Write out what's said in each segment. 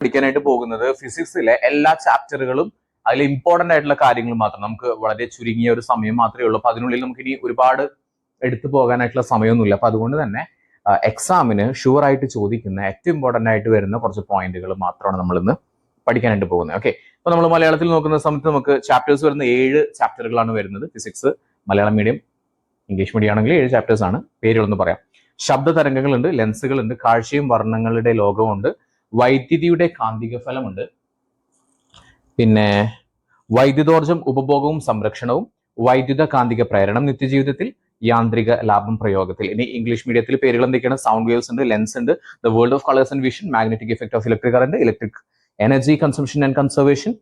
പഠിക്കാനായിട്ട് പോകുന്നത് ഫിസിക്സിലെ എല്ലാ ചാപ്റ്ററുകളും അതിൽ ഇമ്പോർട്ടന്റ് ആയിട്ടുള്ള കാര്യങ്ങൾ മാത്രം. നമുക്ക് വളരെ ചുരുങ്ങിയ ഒരു സമയം മാത്രമേ ഉള്ളൂ. അപ്പൊ അതിനുള്ളിൽ നമുക്ക് ഇനി ഒരുപാട് എടുത്തു പോകാനായിട്ടുള്ള സമയമൊന്നുമില്ല. അപ്പൊ അതുകൊണ്ട് തന്നെ എക്സാമിന് ഷുവർ ആയിട്ട് ചോദിക്കുന്ന ഏറ്റവും ഇമ്പോർട്ടന്റ് ആയിട്ട് വരുന്ന കുറച്ച് പോയിന്റുകൾ മാത്രമാണ് നമ്മൾ ഇന്ന് പഠിക്കാനായിട്ട് പോകുന്നത്. ഓക്കെ, അപ്പൊ നമ്മൾ മലയാളത്തിൽ നോക്കുന്ന സമയത്ത് നമുക്ക് ചാപ്റ്റേഴ്സ് വരുന്ന 7 ചാപ്റ്ററുകളാണ് വരുന്നത്. Physics Malayalam medium, English medium ആണെങ്കിൽ 7 ചാപ്റ്റേഴ്സ് ആണ്. പേരുകളൊന്ന് പറയാം. ശബ്ദ തരംഗങ്ങളുണ്ട്, ലെൻസുകളുണ്ട്, കാഴ്ചയും വർണ്ണങ്ങളുടെ ലോകമുണ്ട്, വൈദ്യുതിയുടെ കാന്തിക ഫലമുണ്ട്, പിന്നെ വൈദ്യുതോർജ്ജം ഉപഭോഗവും സംരക്ഷണവും, വൈദ്യുത കാന്തിക പ്രേരണം നിത്യജീവിതത്തിൽ, യാന്ത്രിക ലാഭം പ്രയോഗത്തിൽ. ഇനി ഇംഗ്ലീഷ് മീഡിയത്തിൽ പേരുകൾ എന്തൊക്കെയാണ്? സൗണ്ട് വേവ്സ് ഉണ്ട്, ലെൻസ് ഉണ്ട്, the world of colours and vision, magnetic effect of electric current, electric energy consumption and conservation,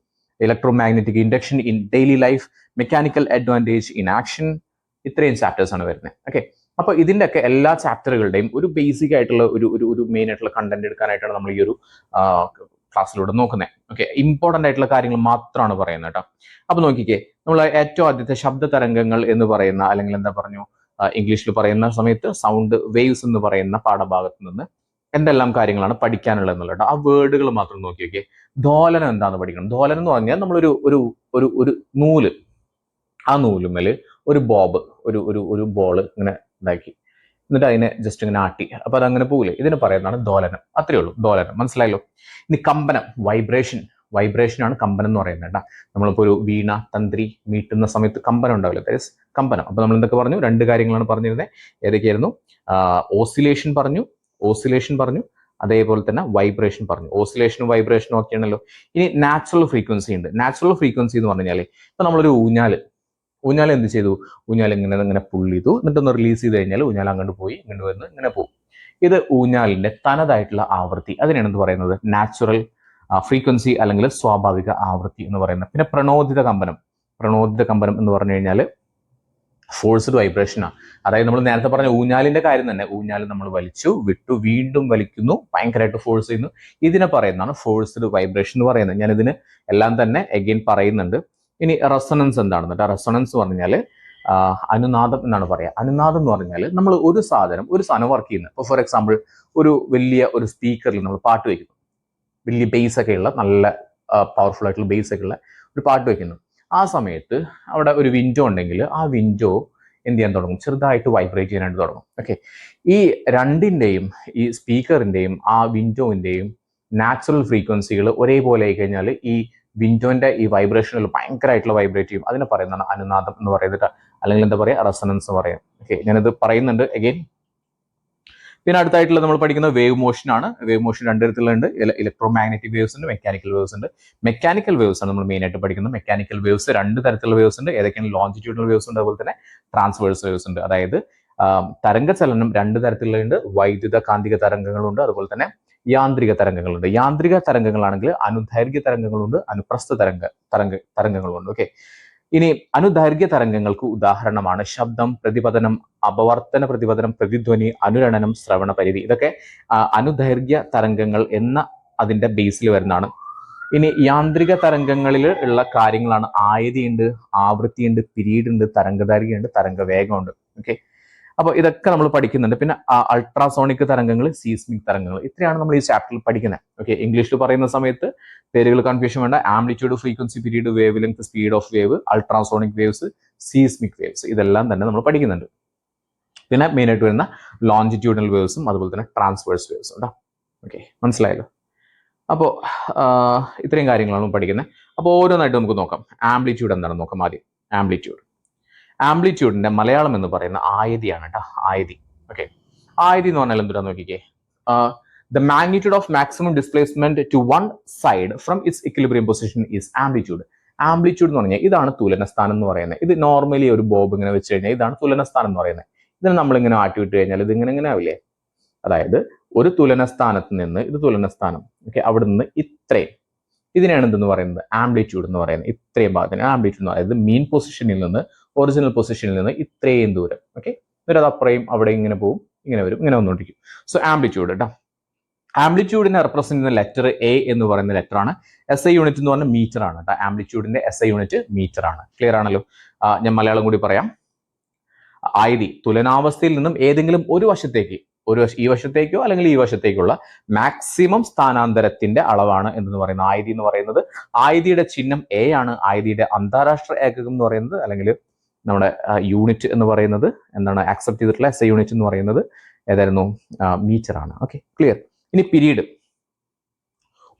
electromagnetic induction in daily life, mechanical advantage in action. ഇത്രയും ചാപ്റ്റേഴ്സ് ആണ് വരുന്നത്. ഓക്കെ, അപ്പൊ ഇതിന്റെ ഒക്കെ എല്ലാ ചാപ്റ്ററുകളുടെയും ഒരു ബേസിക് ആയിട്ടുള്ള ഒരു മെയിൻ ആയിട്ടുള്ള കണ്ടന്റ് എടുക്കാനായിട്ടാണ് നമ്മൾ ഈ ഒരു ക്ലാസ്സിലൂടെ നോക്കുന്നത്. ഓക്കെ, ഇമ്പോർട്ടന്റ് ആയിട്ടുള്ള കാര്യങ്ങൾ മാത്രമാണ് പറയുന്നത് കേട്ടോ. അപ്പൊ നോക്കിക്കേ, നമ്മൾ ഏറ്റവും ആദ്യത്തെ ശബ്ദ തരംഗങ്ങൾ എന്ന് പറയുന്ന, അല്ലെങ്കിൽ എന്താ പറഞ്ഞു ഇംഗ്ലീഷിൽ പറയുന്ന സമയത്ത് സൗണ്ട് വേവ്സ് എന്ന് പറയുന്ന പാഠഭാഗത്ത് നിന്ന് എന്തെല്ലാം കാര്യങ്ങളാണ് പഠിക്കാനുള്ളത് എന്നുള്ളത് ആ വേർഡുകൾ മാത്രം നോക്കി നോക്കിയേ. ദോലനം എന്താണെന്ന് പഠിക്കണം. ദോലനം എന്ന് പറഞ്ഞാൽ നമ്മളൊരു ഒരു ഒരു ഒരു നൂല്, ആ നൂലുമേല് ഒരു ബോബ്, ഒരു ബോള് ഇങ്ങനെ ഇതാക്കി, എന്നിട്ട് അതിനെ ജസ്റ്റ് ഇങ്ങനെ ആട്ടി, അപ്പൊ അതങ്ങനെ പോകില്ലേ, ഇതിന് പറയുന്നതാണ് ദോലനം. അത്രയേ ഉള്ളൂ, ദോലനം. മനസ്സിലായല്ലോ. ഇനി കമ്പനം, വൈബ്രേഷൻ ആണ് കമ്പനം എന്ന് പറയുന്നത് കേട്ടോ. നമ്മളിപ്പോ ഒരു വീണ തന്ത്രി മീട്ടുന്ന സമയത്ത് കമ്പനം ഉണ്ടാവില്ല, ദാറ്റ് ഈസ് കമ്പനം. അപ്പൊ നമ്മൾ എന്തൊക്കെ പറഞ്ഞു? 2 കാര്യങ്ങളാണ് പറഞ്ഞിരുന്നത്. ഏതൊക്കെയായിരുന്നു? ഓസിലേഷൻ പറഞ്ഞു, അതേപോലെ തന്നെ വൈബ്രേഷൻ പറഞ്ഞു. ഓസിലേഷനും വൈബ്രേഷനും ഒക്കെയാണല്ലോ. ഇനി നാച്ചുറൽ ഫ്രീക്വൻസി ഉണ്ട്. നാച്ചുറൽ ഫ്രീക്വൻസി എന്ന് പറഞ്ഞു കഴിഞ്ഞാൽ ഇപ്പൊ നമ്മളൊരു ഊഞ്ഞാൽ എന്ത് ചെയ്തു? ഊഞ്ഞാൽ ഇങ്ങനെ പുള്ളി ചെയ്തു, എന്നിട്ടൊന്ന് റിലീസ് ചെയ്ത് കഴിഞ്ഞാൽ ഊഞ്ഞാൽ അങ്ങോട്ട് പോയി, ഇങ്ങോട്ട് വന്ന് ഇങ്ങനെ പോകും. ഇത് ഊഞ്ഞാലിന്റെ തനതായിട്ടുള്ള ആവൃത്തി, അതിനാണ് എന്ത് പറയുന്നത്? നാച്ചുറൽ ഫ്രീക്വൻസി അല്ലെങ്കിൽ സ്വാഭാവിക ആവൃത്തി എന്ന് പറയുന്നത്. പിന്നെ പ്രണോദിത കമ്പനം എന്ന് പറഞ്ഞു കഴിഞ്ഞാൽ ഫോഴ്സ്ഡ് വൈബ്രേഷനാണ്. അതായത് നമ്മൾ നേരത്തെ പറഞ്ഞ ഊഞ്ഞാലിന്റെ കാര്യം തന്നെ, ഊഞ്ഞാൽ നമ്മൾ വലിച്ചു വിട്ടു, വീണ്ടും വലിക്കുന്നു, ഭയങ്കരമായിട്ട് ഫോഴ്സ് ചെയ്യുന്നു, ഇതിനെ പറയുന്നതാണ് ഫോഴ്സ്ഡ് വൈബ്രേഷൻ എന്ന് പറയുന്നത്. ഞാൻ ഇതിന് എല്ലാം തന്നെ എഗെയിൻ പറയുന്നുണ്ട്. ഇനി റെസൊണൻസ് എന്താണെന്നിട്ട്, റെസൊണൻസ് പറഞ്ഞാൽ അനുനാദം എന്നാണ് പറയുക. അനുനാദം എന്ന് പറഞ്ഞാൽ നമ്മൾ ഒരു സാധനം വർക്ക് ചെയ്യുന്നത്. ഇപ്പോൾ ഫോർ എക്സാമ്പിൾ ഒരു വലിയ ഒരു സ്പീക്കറിൽ നമ്മൾ പാട്ട് വയ്ക്കുന്നു, വലിയ ബേസ് ഒക്കെ ഉള്ള, നല്ല പവർഫുൾ ആയിട്ടുള്ള ബേസ് ഒക്കെ ഉള്ള ഒരു പാട്ട് വയ്ക്കുന്നു. ആ സമയത്ത് അവിടെ ഒരു വിൻഡോ ഉണ്ടെങ്കിൽ ആ വിൻഡോ എന്ത് ചെയ്യാൻ തുടങ്ങും? ചെറുതായിട്ട് വൈബ്രേറ്റ് ചെയ്യാനായിട്ട് തുടങ്ങും. ഓക്കെ, ഈ രണ്ടിൻ്റെയും, ഈ സ്പീക്കറിൻ്റെയും ആ വിൻഡോവിൻ്റെയും നാച്ചുറൽ ഫ്രീക്വൻസികൾ ഒരേപോലെ ആയി കഴിഞ്ഞാൽ ഈ വിൻഡോന്റെ ഈ വൈബ്രേഷനിൽ ഭയങ്കരമായിട്ടുള്ള വൈബ്രേറ്റ് ചെയ്യും. അതിനെ പറയുന്നതാണ് അനുനാദം എന്ന് പറയുന്നത്, അല്ലെങ്കിൽ എന്താ പറയുക, റെസൊണൻസ് പറയാം. ഓക്കെ, ഞാനിത് പറയുന്നുണ്ട് എഗെയിൻ. പിന്നെ അടുത്തായിട്ടുള്ള നമ്മൾ പഠിക്കുന്ന വേവ് മോഷൻ ആണ്. വേവ് മോഷൻ 2 തരത്തിലുണ്ട്. ഇലക്ട്രോമാഗ്നറ്റിക് വേവ്സ് ഉണ്ട്, മെക്കാനിക്കൽ വേവ്സ് ഉണ്ട്. മെക്കാനിക്കൽ വേവ്സ് ആണ് നമ്മൾ മെയിൻ ആയിട്ട് പഠിക്കുന്നത്. മെക്കാനിക്കൽ വേവ്സ് 2 തരത്തിലുള്ള വേവ്സ് ഉണ്ട്. ഏതൊക്കെയാണ്? ലോഞ്ചിറ്റ്യൂഡൽ വേവ്സ് ഉണ്ട്, അതുപോലെ തന്നെ ട്രാൻസ്വേഴ്സ് വേവ്സ് ഉണ്ട്. അതായത് തരംഗ ചലനം 2 തരത്തിലുണ്ട്. വൈദ്യുത കാന്തിക തരംഗങ്ങളുണ്ട്, അതുപോലെ തന്നെ യാന്ത്രിക തരംഗങ്ങളുണ്ട്. യാന്ത്രിക തരംഗങ്ങളാണെങ്കിൽ അനുദൈർഘ്യ തരംഗങ്ങളുണ്ട്, അനുപ്രസ്ഥ തരംഗങ്ങളുണ്ട്. ഓക്കെ, ഇനി അനുദൈർഘ്യ തരംഗങ്ങൾക്ക് ഉദാഹരണമാണ് ശബ്ദം, പ്രതിപതനം, അപവർത്തന പ്രതിപതനം, പ്രതിധ്വനി, അനുരണനം, ശ്രവണ പരിധി. ഇതൊക്കെ അനുദൈർഘ്യ തരംഗങ്ങൾ എന്ന അതിന്റെ ബേസിൽ വരുന്നതാണ്. ഇനി യാന്ത്രിക തരംഗങ്ങളിൽ ഉള്ള കാര്യങ്ങളാണ് ആയതിയുണ്ട്, ആവൃത്തിയുണ്ട്, പിരീഡ് ഉണ്ട്, തരംഗദൈർഘ്യമുണ്ട്, തരംഗവേഗമുണ്ട്. ഓക്കെ, അപ്പോൾ ഇതൊക്കെ നമ്മൾ പഠിക്കുന്നുണ്ട്. പിന്നെ അൾട്രാസോണിക് തരംഗങ്ങൾ, സീസ്മിക് തരംഗങ്ങൾ, ഇത്രയാണ് നമ്മൾ ഈ ചാപ്റ്ററിൽ പഠിക്കുന്നത്. ഓക്കെ, ഇംഗ്ലീഷിൽ പറയുന്ന സമയത്ത് പേരുകൾ കൺഫ്യൂഷൻ വേണ്ട. Amplitude, frequency, period, wave length, speed of wave, ultrasonic waves, seismic waves, ഇതെല്ലാം തന്നെ നമ്മൾ പഠിക്കുന്നുണ്ട്. പിന്നെ മെയിൻ ആയിട്ട് വരുന്ന ലോഞ്ചിറ്റ്യൂഡൽ വേവ്സും അതുപോലെ തന്നെ ട്രാൻസ്വേഴ്സ് വേവ്സും ഉണ്ടോ. ഓക്കെ, മനസ്സിലായല്ലോ. അപ്പോൾ ഇത്രയും കാര്യങ്ങളാണ് പഠിക്കുന്നത്. അപ്പോൾ ഓരോന്നായിട്ട് നമുക്ക് നോക്കാം. ആംപ്ലിറ്റ്യൂഡ് എന്താണെന്ന് നോക്കാം. ആദ്യം ആംപ്ലിറ്റ്യൂഡിന്റെ മലയാളം എന്ന് പറയുന്ന ആയതിയാണ് കേട്ടോ. ആയതി. ഓക്കെ, ആയതി എന്ന് പറഞ്ഞാൽ എന്തുവാ നോക്കിക്കേ. The magnitude of maximum displacement to one side from its equilibrium position is amplitude. Amplitude എന്ന് പറഞ്ഞാൽ ഇതാണ് തുലനസ്ഥാനം എന്ന് പറയുന്നത്. ഇത് നോർമലി ഒരു ബോബ് ഇങ്ങനെ വെച്ച് കഴിഞ്ഞാൽ ഇതാണ് തുലനസ്ഥാനം എന്ന് പറയുന്നത്. ഇതിന് നമ്മളിങ്ങനെ ആട്ടി വിട്ട് കഴിഞ്ഞാൽ ഇത് ഇങ്ങനെ ആവില്ലേ? അതായത് ഒരു തുലനസ്ഥാനത്ത് നിന്ന്, ഇത് തുലനസ്ഥാനം, ഓക്കെ, അവിടെ നിന്ന് ഇത്രയും, ഇതിനാണ് എന്തെന്ന് പറയുന്നത്? ആംപ്ലിറ്റ്യൂഡ് എന്ന് പറയുന്നത്. ഇത്രയും ഭാഗത്തിന് ആംപ്ലിറ്റ്യൂഡ് എന്ന് പറയുന്നത് മീൻ പൊസിഷനിൽ നിന്ന്, ഒറിജിനൽ പൊസിഷനിൽ നിന്ന് ഇത്രയും ദൂരം. ഓക്കെ, എന്നിട്ട് അത് അപ്പുറയും അവിടെ ഇങ്ങനെ പോകും, ഇങ്ങനെ വരും, ഇങ്ങനെ വന്നുകൊണ്ടിരിക്കും. സോ ആംപ്ലിറ്റ്യൂഡ് കേട്ടോ. ആംപ്ലിറ്റ്യൂഡിനെ റെപ്രസെന്റ് ചെയ്യുന്ന ലെറ്റർ എ എന്ന് പറയുന്ന ലെറ്റർ ആണ്. SI യൂണിറ്റ് എന്ന് പറഞ്ഞാൽ മീറ്റർ ആണ് കേട്ടോ. ആംപ്ലിറ്റ്യൂഡിന്റെ SI യൂണിറ്റ് മീറ്റർ ആണ്. ക്ലിയർ ആണല്ലോ. ഞാൻ മലയാളം കൂടി പറയാം. ആയതി തുലനാവസ്ഥയിൽ നിന്നും ഏതെങ്കിലും ഒരു വശത്തേക്ക് ഈ വശത്തേക്കോ അല്ലെങ്കിൽ ഈ വശത്തേക്കുള്ള മാക്സിമം സ്ഥാനാന്തരത്തിന്റെ അളവാണ് എന്ന് പറയുന്നത് ആയിതി എന്ന് പറയുന്നത്. ആയിതിയുടെ ചിഹ്നം എ ആണ്. ആയിതിയുടെ അന്താരാഷ്ട്ര ഏകകം എന്ന് പറയുന്നത് അല്ലെങ്കിൽ നമ്മുടെ യൂണിറ്റ് എന്ന് പറയുന്നത് എന്താണ്, ആക്സെപ്റ്റ് ചെയ്തിട്ടുള്ള SI യൂണിറ്റ് എന്ന് പറയുന്നത് ഏതായിരുന്നു, മീറ്റർ ആണ്. Okay, clear. ഇനി പീരീഡ്.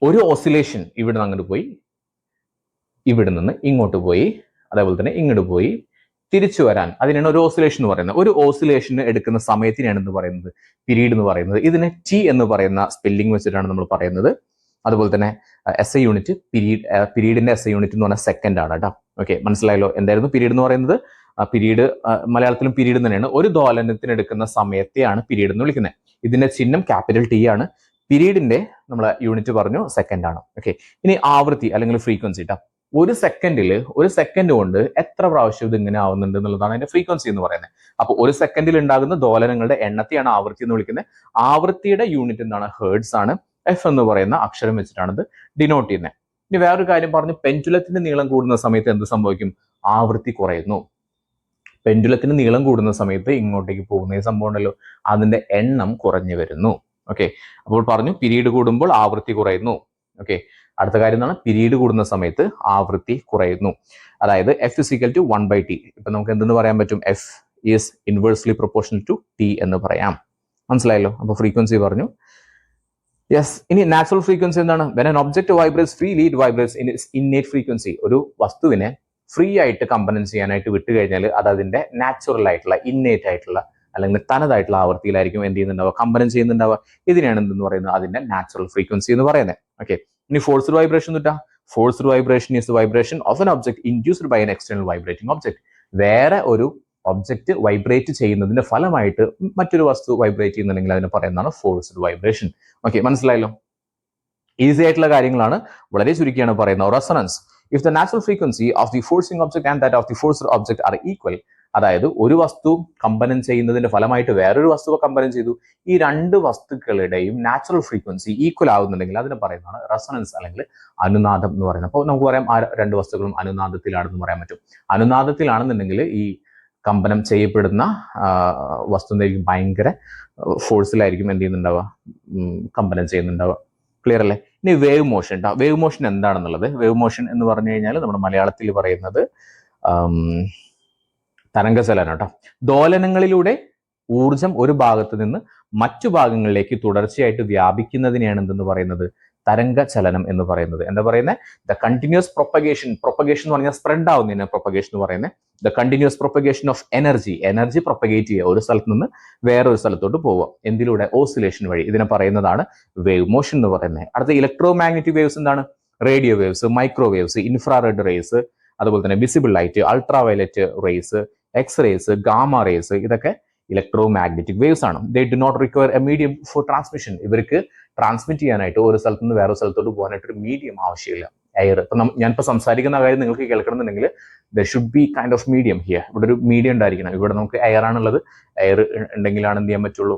ഒരു ഓസിലേഷൻ ഇവിടെ നിന്ന് അങ്ങോട്ട് പോയി, ഇവിടെ നിന്ന് ഇങ്ങോട്ട് പോയി, അതേപോലെ തന്നെ ഇങ്ങോട്ട് പോയി, തിരിച്ചു വരാൻ, അതിനാണ് ഒരു ഓസിലേഷൻ എന്ന് പറയുന്നത്. ഒരു ഓസിലേഷന് എടുക്കുന്ന സമയത്തിനാണ് എന്ന് പറയുന്നത് പീരീഡ് എന്ന് പറയുന്നത്. ഇതിനെ ടി എന്ന് പറയുന്ന സ്പെല്ലിംഗ് വെച്ചിട്ടാണ് നമ്മൾ പറയുന്നത്. അതുപോലെ തന്നെ SI യൂണിറ്റ് പീരീഡിന്റെ SI യൂണിറ്റ് എന്ന് പറഞ്ഞാൽ സെക്കൻഡ് ആണ് കേട്ടോ. ഓക്കെ, മനസ്സിലായല്ലോ എന്തായിരുന്നു പീരീഡ് എന്ന് പറയുന്നത്. പീരീഡ് മലയാളത്തിലും പീരീഡ് തന്നെയാണ്. ഒരു ദോലനത്തിന് എടുക്കുന്ന സമയത്തെയാണ് പീരീഡ് എന്ന് വിളിക്കുന്നത്. ഇതിന്റെ ചിഹ്നം ക്യാപിറ്റൽ T ആണ്. പീരീഡിന്റെ നമ്മളെ യൂണിറ്റ് പറഞ്ഞു സെക്കൻഡ് ആണ്. ഓക്കെ, ഇനി ആവൃത്തി അല്ലെങ്കിൽ ഫ്രീക്വൻസി ട്ടാ. ഒരു സെക്കൻഡ് കൊണ്ട് എത്ര പ്രാവശ്യം ഇത് ഇങ്ങനെ ആവുന്നുണ്ട് എന്നുള്ളതാണ് അതിന്റെ ഫ്രീക്വൻസി എന്ന് പറയുന്നത്. അപ്പൊ ഒരു സെക്കൻഡിൽ ഉണ്ടാകുന്ന ദോലനങ്ങളുടെ എണ്ണത്തെയാണ് ആവൃത്തി എന്ന് വിളിക്കുന്നത്. ആവൃത്തിയുടെ യൂണിറ്റ് എന്താണ്, ഹേർട്സ് ആണ്. F എന്ന് പറയുന്ന അക്ഷരം വെച്ചിട്ടാണ് ഇത് ഡിനോട്ട് ചെയ്യുന്നത്. ഇനി വേറൊരു കാര്യം പറഞ്ഞു, പെൻഡുലത്തിന്റെ നീളം കൂടുന്ന സമയത്ത് എന്ത് സംഭവിക്കും, ആവൃത്തി കുറയുന്നു. പെൻഡുലത്തിന് നീളം കൂടുന്ന സമയത്ത് ഇങ്ങോട്ടേക്ക് പോകുന്ന ഈ സംഭവം ഉണ്ടല്ലോ, അതിന്റെ എണ്ണം കുറഞ്ഞു വരുന്നു. ഓക്കെ, അപ്പോൾ പറഞ്ഞു പീരീഡ് കൂടുമ്പോൾ ആവൃത്തി കുറയുന്നു. ഓക്കെ, അടുത്ത കാര്യം എന്താണ്, പീരീഡ് കൂടുന്ന സമയത്ത് ആവൃത്തി കുറയുന്നു. അതായത് F = 1/T. ഇപ്പൊ നമുക്ക് എന്തെന്ന് പറയാൻ പറ്റും, F is inversely proportional to T എന്ന് പറയാം. മനസ്സിലായല്ലോ. അപ്പൊ ഫ്രീക്വൻസി പറഞ്ഞു. യെസ്, ഇനി നാച്ചുറൽ ഫ്രീക്വൻസി എന്താണ്, when an object vibrates freely it vibrates in its innate frequency. ഒരു വസ്തുവിനെ ഫ്രീ ആയിട്ട് കമ്പനം ചെയ്യാനായിട്ട് വിട്ടു കഴിഞ്ഞാൽ അത് അതിന്റെ നാച്ചുറൽ ആയിട്ടുള്ള ഇന്നേറ്റ് ആയിട്ടുള്ള അല്ലെങ്കിൽ തനതായിട്ടുള്ള ആവൃത്തിയിലായിരിക്കും എന്ത് ചെയ്യുന്നുണ്ടാവുക, കമ്പനം ചെയ്യുന്നുണ്ടാവുക. ഇതിനെയാണ് എന്തെന്ന് പറയുന്നത്, അതിന്റെ നാച്ചുറൽ ഫ്രീക്വൻസി എന്ന് പറയുന്നത്. ഓക്കെ, ഇനി ഫോഴ്സ്ഡ് വൈബ്രേഷൻ കിട്ടാം. Forced vibration is the vibration of an object induced by an external vibrating object. വേറെ ഒരു ഒബ്ജക്റ്റ് വൈബ്രേറ്റ് ചെയ്യുന്നതിന്റെ ഫലമായിട്ട് മറ്റൊരു വസ്തു വൈബ്രേറ്റ് ചെയ്യുന്നുണ്ടെങ്കിൽ അതിനെ പറയുന്നതാണ് ഫോഴ്സ്ഡ് വൈബ്രേഷൻ. ഓക്കെ, മനസ്സിലായല്ലോ. ഈസി ആയിട്ടുള്ള കാര്യങ്ങളാണ്, വളരെ ചുരുക്കിയാണ് പറയുന്നത്. Resonance. If the natural frequency of the forcing object and that of the forced object are equal, അതായത് ഒരു വസ്തു കമ്പനം ചെയ്യുന്നതിന്റെ ഫലമായിട്ട് വേറൊരു വസ്തുവെ കമ്പനം ചെയ്തു, ഈ രണ്ട് വസ്തുക്കളുടെയും നാച്ചുറൽ ഫ്രീക്വൻസി ഈക്വൽ ആവുന്നുണ്ടെങ്കിൽ അതിനെ പറയുന്നതാണ് റെസൊണൻസ് അല്ലെങ്കിൽ അനുനാദം എന്ന് പറയുന്നത്. അപ്പോൾ നമുക്ക് പറയാം ആ രണ്ട് വസ്തുക്കളും അനുനാദത്തിലാണെന്ന് പറയാൻ പറ്റും. അനുനാദത്തിലാണെന്നുണ്ടെങ്കിൽ ഈ കമ്പനം ചെയ്യപ്പെടുന്ന വസ്തുവിലേക്ക് ഭയങ്കര ഫോഴ്സിലായിരിക്കും എന്ത് ചെയ്യുന്നുണ്ടാവുക, കമ്പനം ചെയ്യുന്നുണ്ടാവുക. ക്ലിയർ അല്ലേ. ഇനി വേവ് മോഷൻ ട്ടാ. വേവ് മോഷൻ എന്താണെന്നുള്ളത്, വേവ് മോഷൻ എന്ന് പറഞ്ഞു കഴിഞ്ഞാൽ നമ്മുടെ മലയാളത്തിൽ പറയുന്നത് തരംഗചലനം കേട്ടോ. ദോലനങ്ങളിലൂടെ ഊർജം ഒരു ഭാഗത്ത് നിന്ന് മറ്റു ഭാഗങ്ങളിലേക്ക് തുടർച്ചയായിട്ട് വ്യാപിക്കുന്നതിനെയാണ് എന്തെന്ന് പറയുന്നത്, തരംഗചലനം എന്ന് പറയുന്നത്. എന്താ പറയുന്നത്, ദ കണ്ടിന്യൂസ് പ്രൊപ്പഗേഷൻ എന്ന് പറഞ്ഞാൽ സ്പ്രെഡ് ആവുന്നതിന് പ്രൊപ്പഗേഷൻ എന്ന് പറയുന്നത്. The continuous propagation of energy propagate ചെയ്യുക, ഒരു സ്ഥലത്ത് നിന്ന് വേറൊരു സ്ഥലത്തോട്ട് പോവുക. എന്തിലൂടെ, ഓസിലേഷൻ വഴി. ഇതിനെ പറയുന്നതാണ് വേവ് മോഷൻ എന്ന് പറയുന്നത്. അടുത്ത ഇലക്ട്രോ മാഗ്നറ്റിക് വേവ്സ് എന്താണ്, radio waves, microwaves, infrared rays, അതുപോലെ തന്നെ visible light, ultraviolet rays, X rays, gamma rays, ഇതൊക്കെ ഇലക്ട്രോ മാഗ്നറ്റിക് വേവ്സ് ആണ്. They do not require a medium for transmission. ഇവർക്ക് ട്രാൻസ്മിറ്റ് ചെയ്യാനായിട്ട് ഒരു സ്ഥലത്ത് നിന്ന് വേറെ സ്ഥലത്തോട്ട് പോകാനായിട്ട് ഒരു മീഡിയം ആവശ്യമില്ല. എയർ, ഇപ്പൊ ഞാനിപ്പോൾ സംസാരിക്കുന്ന കാര്യം നിങ്ങൾക്ക് കേൾക്കണമെന്നുണ്ടെങ്കിൽ there should be kind of medium here. ഇവിടെ ഒരു മീഡിയം ഉണ്ടായിരിക്കണം. ഇവിടെ നമുക്ക് എയർ ആണുള്ളത്. എയർ ഉണ്ടെങ്കിലാണ് എന്ത് ചെയ്യാൻ പറ്റുള്ളൂ,